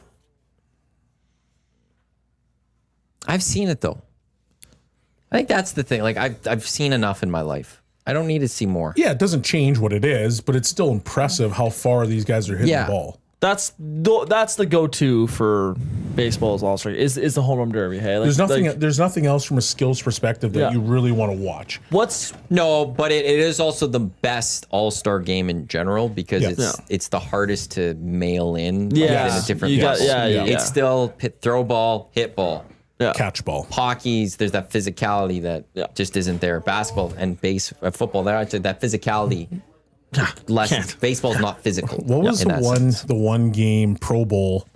I've seen it though. I think that's the thing. Like I've seen enough in my life. I don't need to see more. Yeah, it doesn't change what it is, but it's still impressive how far these guys are hitting the ball. That's the go-to for baseball's All-Star is the home run derby. Hey, like, There's nothing else from a skills perspective that you really want to watch. No, but it is also the best All-Star game in general because it's the hardest to mail in. Yeah, in a different It's still throw ball, hit ball. Yeah. Catch ball. Hockey's, there's that physicality that just isn't there. Basketball and football, that physicality. Less baseball's not physical. What was the one game Pro Bowl?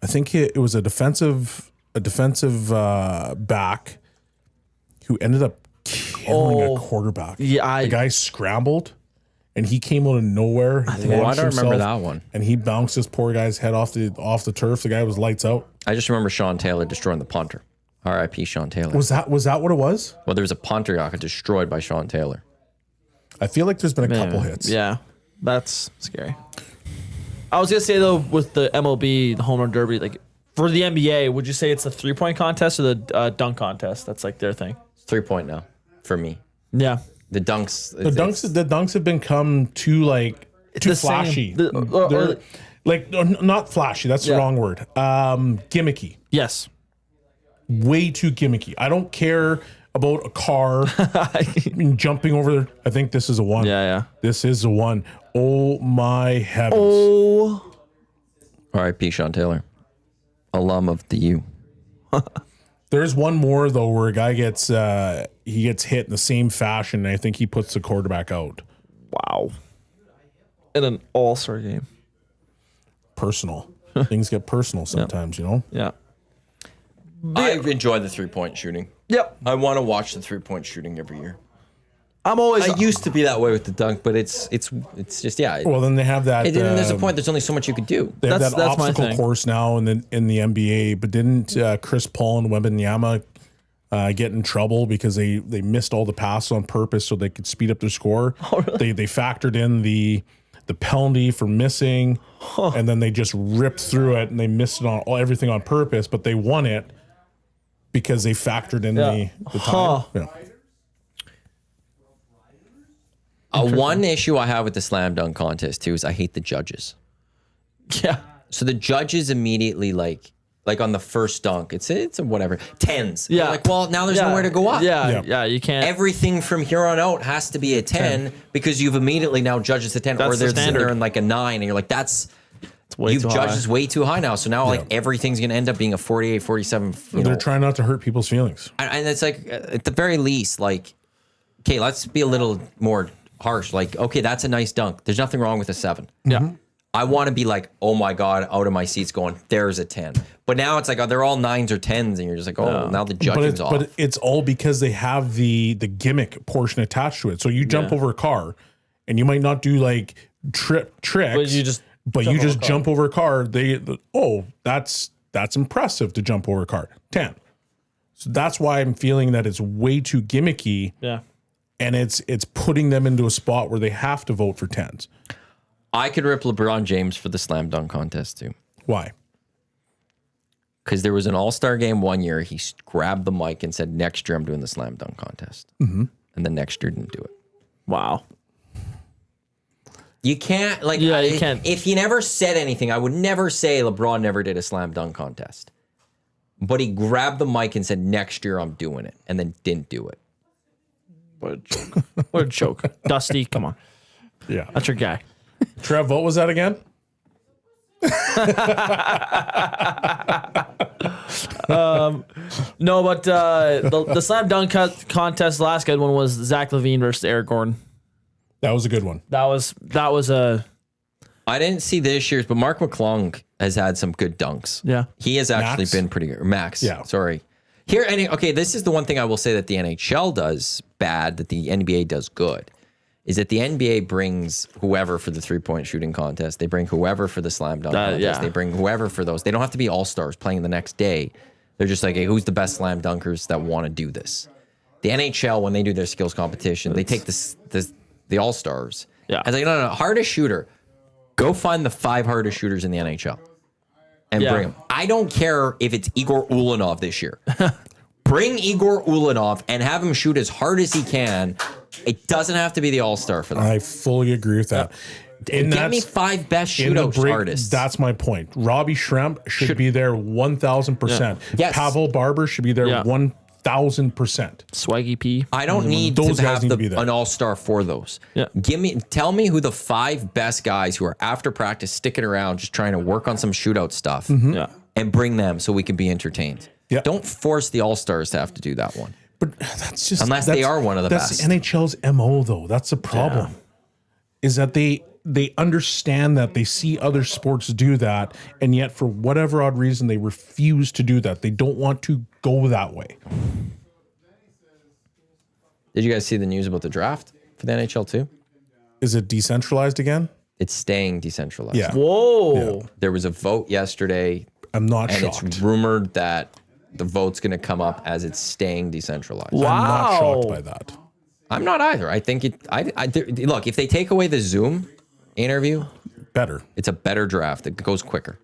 I think it was a defensive back who ended up killing a quarterback. Yeah, the guy scrambled and he came out of nowhere. I don't remember that one. And he bounced this poor guy's head off the turf. The guy was lights out. I just remember Shawn Taylor destroying the punter. R.I.P. Shawn Taylor. Was that what it was? Well, there was a punter that got destroyed by Shawn Taylor. I feel like there's been a couple hits. Yeah, that's scary. I was gonna say though, with the MLB, the home run derby, like for the NBA, would you say it's the 3-point contest or the dunk contest? That's like their thing. It's 3-point now for me. Yeah, the dunks. The dunks have become too flashy. Not flashy. That's the wrong word. Gimmicky. Yes. Way too gimmicky. I don't care about a car jumping over. I think this is a one. Yeah. This is a one. Oh my heavens. Oh. R.I.P. Shawn Taylor, alum of the U. There's one more though where a guy gets hit in the same fashion, and I think he puts the quarterback out. Wow. In an all-star game. Personal. Things get personal sometimes, you know? Yeah. I enjoy the 3-point shooting. Yep. I want to watch the 3-point shooting every year. I used to be that way with the dunk, but it's just Well, then they have that. And then there's a point. There's only so much you could do. They have that that's obstacle course now in the NBA. But didn't Chris Paul and Wembanyama get in trouble because they missed all the passes on purpose so they could speed up their score? Oh, really? They factored in the penalty for missing, and then they just ripped through it and they missed it on everything on purpose. But they won it because they factored in the time. Yeah. One issue I have with the slam dunk contest too is I hate the judges. Yeah. So the judges immediately like on the first dunk, it's a whatever 10s. Yeah. They're like, well, now there's nowhere to go up. Yeah. You can't. Everything from here on out has to be a 10 because you've immediately now judged as a 10, or they're sitting there in like a 9, and you're like, you've judged as way too high now. So now like everything's gonna end up being a 48, 47. They're trying not to hurt people's feelings. And it's like at the very least, like, okay, let's be a little more harsh. Like, okay, that's a nice dunk. There's nothing wrong with a 7. Yeah. I want to be like, oh my God, out of my seats going, there's a 10. But now it's like, they're all 9s or 10s, and you're just like, now the judging's off. But it's all because they have the gimmick portion attached to it. So you jump over a car, and you might not do like tricks, but you just jump over a car. That's impressive to jump over a car. 10. So that's why I'm feeling that it's way too gimmicky. Yeah. And it's putting them into a spot where they have to vote for 10s. I could rip LeBron James for the slam dunk contest too. Why? Because there was an all-star game one year. He grabbed the mic and said, next year I'm doing the slam dunk contest. Mm-hmm. And the next year didn't do it. Wow. You can't, you can't. If he never said anything, I would never say LeBron never did a slam dunk contest. but he grabbed the mic and said, next year I'm doing it, and then didn't do it. What a joke. What a joke. Dusty, come on. Yeah. That's your guy. Trev, what was that again? No, but the slam dunk contest, last good one was Zach LaVine versus Eric Gordon. That was a good one. That was a I didn't see this year's, but Mark McClung has had some good dunks. yeah. He has actually Max? been pretty good. Max, Yeah. sorry. Here, okay, this is the one thing I will say that the NHL does bad, that the NBA does good, is that the NBA brings whoever for the three-point shooting contest. They bring whoever for the slam dunk contest. yeah. They bring whoever for those. They don't have to be all-stars playing the next day. They're just like, hey, who's the best slam dunkers that want to do this? The NHL, when they do their skills competition, they take the all-stars. Yeah. And like, no, hardest shooter. Go find the 5 hardest shooters in the NHL and Yeah. bring them. I don't care if it's Igor Ulanov this year. Bring Igor Ulanov and have him shoot as hard as he can. It doesn't have to be the all-star for that. I fully agree with that. And Get me 5 best in the shootout break, artists. that's my point. Robbie Schremp should be there 1,000%. Yes. Pavel Barber should be there Yeah. 1,000%. Swaggy P. I don't need Those to guys have need to be there. an all-star for those. Yeah. Tell me who the 5 best guys who are after practice sticking around just trying to work on some shootout stuff Yeah. and bring them so we can be entertained. Yeah. Don't force the all-stars to have to do that one. But that's just Unless they are one of the that's best. the NHL's MO though. That's the problem. Is that they understand that, they see other sports do that, and yet for whatever odd reason they refuse to do that. They don't want to go that way. Did you guys see the news about the draft for the NHL too? Is it decentralized again? It's staying decentralized. Yeah. Whoa. There was a vote yesterday, I'm not and shocked. it's rumored that the vote's going to come up as it's staying decentralized. Wow. I'm not shocked by that. I'm not either. I think look, if they take away the Zoom interview, Better. it's a better draft. It goes quicker.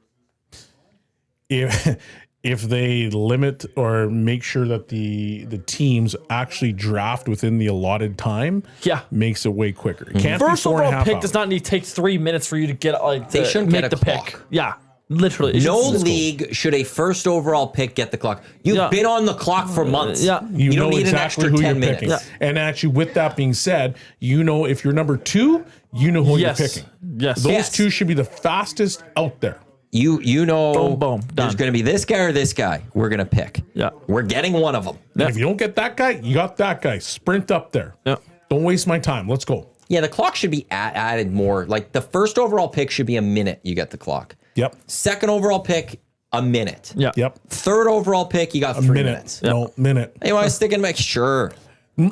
If they limit or make sure that the teams actually draft within the allotted time, Yeah. makes it way quicker. It can't First be 4.5 overall pick hours. does not need to take 3 minutes for you to get like They to shouldn't make get a the pick. clock. Yeah. Literally. It's No just- league should a first overall pick get the clock. You've Yeah. been on the clock for months. Yeah. You don't know need exactly an who extra 10 you're minutes. picking. Yeah. And actually, with that being said, you know if you're number 2, you know who Yes. you're picking. Yes. Those Yes. 2 should be the fastest out there. You know Boom, boom, there's done. going to be this guy or this guy. We're going to pick. Yeah. We're getting one of them. And if you don't get that guy, you got that guy. Sprint up there. Yeah. Don't waste my time. Let's go. Yeah, the clock should be added more. Like the first overall pick should be a minute. You get the clock. Yep. Second overall pick, a minute. Yeah. Yep. Third overall pick, you got 3 Minute. minutes. No, minute. Hey, want to stick in my sure.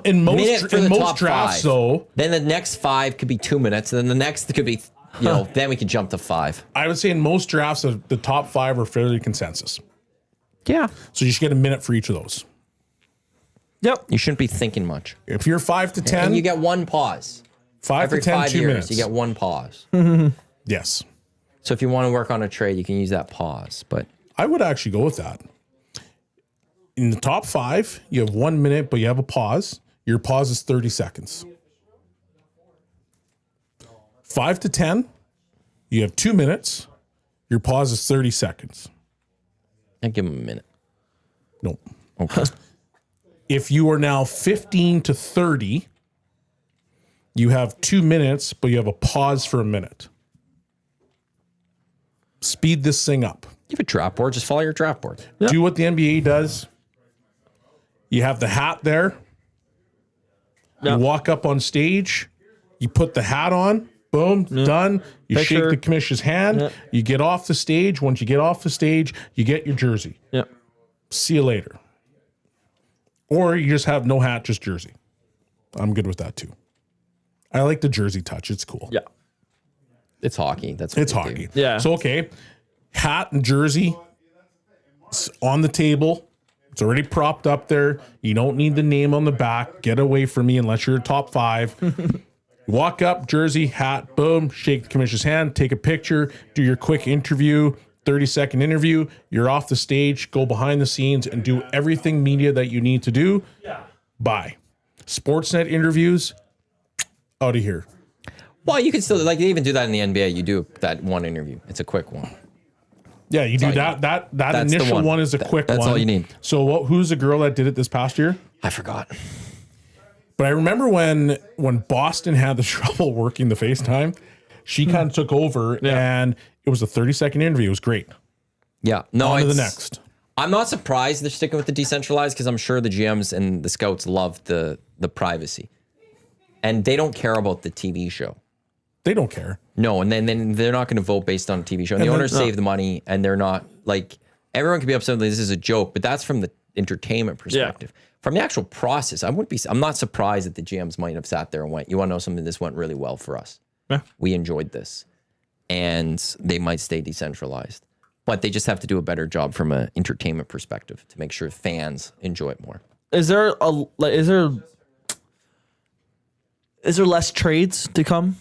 In most, Minute for in the most top drafts, 5. though, Then the next 5 could be 2 minutes. And then the next could be, then we could jump to 5. I would say in most drafts, the top 5 are fairly consensus. Yeah. So you should get a minute for each of those. Yep. You shouldn't be thinking much. If you're 5 to 10, And you get one pause. 5 Every to 10, 5 2 years, minutes. you get one pause. Yes. So if you want to work on a trade, you can use that pause. But I would actually go with that. In the top 5, you have 1 minute, but you have a pause. Your pause is 30 seconds. 5 to 10, you have 2 minutes. Your pause is 30 seconds. I'd give him a minute. Nope. Okay. If you are now 15 to 30, you have 2 minutes, but you have a pause for a minute. Speed this thing up. You have a draft board. Just follow your draft board. Do what the NBA does. You have the hat there. Yeah. You walk up on stage. You put the hat on. Boom, done. You Picture. shake the commissioner's hand. Yeah. You get off the stage. Once you get off the stage, you get your jersey. Yeah. See you later. Or you just have no hat, just jersey. I'm good with that too. I like the jersey touch. It's cool. Yeah. It's hockey. That's what It's they hockey. do. Yeah. So, okay, hat and jersey it's on the table. It's already propped up there. You don't need the name on the back. Get away from me unless you're a top 5. Walk up, jersey, hat, boom, shake the commissioner's hand, take a picture, do your quick interview, 30-second interview. You're off the stage, go behind the scenes and do everything media that you need to do. Bye. Sportsnet interviews, out of here. Well, you can still, like, they even do that in the NBA. You do that one interview. It's a quick one. Yeah, you do that. That initial one is a quick one. That's all you need. So who's the girl that did it this past year? I forgot. But I remember when Boston had the trouble working the FaceTime, she kind of took over, and it was a 30-second interview. It was great. Yeah. No, on to the next. I'm not surprised they're sticking with the decentralized because I'm sure the GMs and the scouts love the privacy. And they don't care about the TV show. They don't care. No, and then they're not going to vote based on a TV show. And the owners save the money, and they're not like everyone can be upset that this is a joke, but that's from the entertainment perspective. From the actual process, I'm not surprised that the GMs might have sat there and went, "You want to know something? This went really well for us. Yeah. We enjoyed this," and they might stay decentralized, but they just have to do a better job from an entertainment perspective to make sure fans enjoy it more. Is there less trades to come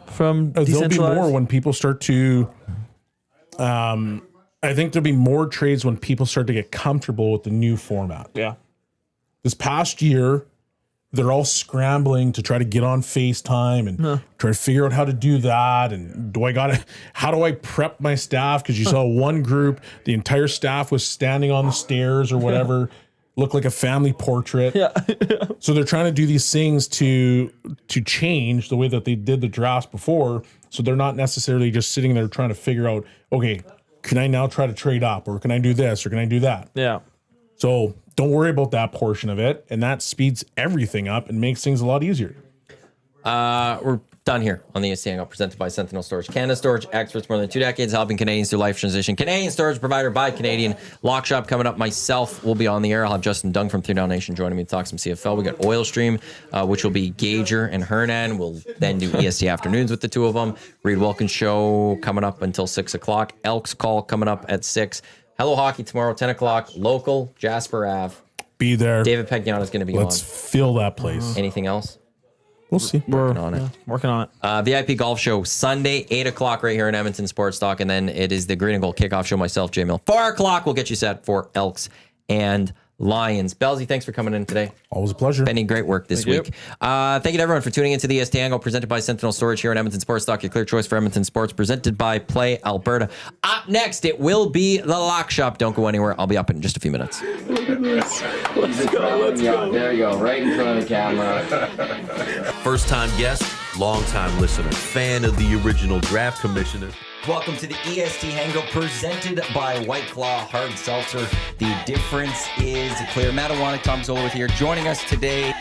from decentralized? There'll be more when people start to. I think there'll be more trades when people start to get comfortable with the new format. Yeah. This past year, they're all scrambling to try to get on FaceTime and try to figure out how to do that. And how do I prep my staff? Because you saw one group, the entire staff was standing on the stairs or whatever, looked like a family portrait. Yeah. So they're trying to do these things to change the way that they did the drafts before. So they're not necessarily just sitting there trying to figure out, okay, can I now try to trade up, or can I do this, or can I do that? Yeah. So don't worry about that portion of it, and that speeds everything up and makes things a lot easier. We're done here on the EST Hangout, presented by Sentinel Storage. Canada Storage, experts more than 2 decades helping Canadians through life transition. Canadian storage provider by Canadian. Lock Shop coming up. Myself will be on the air. I'll have Justin Dung from 3 Down Nation joining me to talk some CFL. We got Oil Stream, which will be Gager and Hernan. We'll then do EST afternoons with the two of them. Reed Wilkins show coming up until 6 o'clock. Elks call coming up at 6. Hello Hockey tomorrow, 10 o'clock. Local, Jasper Ave. Be there. David Peggiano is going to be Let's on. fill that place. Anything else? We'll see. We're Working on it. VIP Golf Show Sunday, 8 o'clock right here in Edmonton Sports Talk. And then it is the Green and Gold Kickoff Show. Myself, Jay Mill. 4 o'clock, we'll get you set for Elks and Lions. Bellsy, thanks for coming in today. Always a pleasure. Benny, great work this week. Thank you to everyone for tuning into the EST Hangout, presented by Sentinel Storage here in Edmonton Sports Talk. Your clear choice for Edmonton sports, presented by Play Alberta. Up next, it will be the Lock Shop. Don't go anywhere. I'll be up in just a few minutes. Let's go. There you go, right in front of the camera. First-time guest, long-time listener, fan of the original draft commissioner. Welcome to the EST Hangout, presented by White Claw Hard Seltzer. The difference is clear. Matt Iwanyk, Tom Zola with here, joining us today.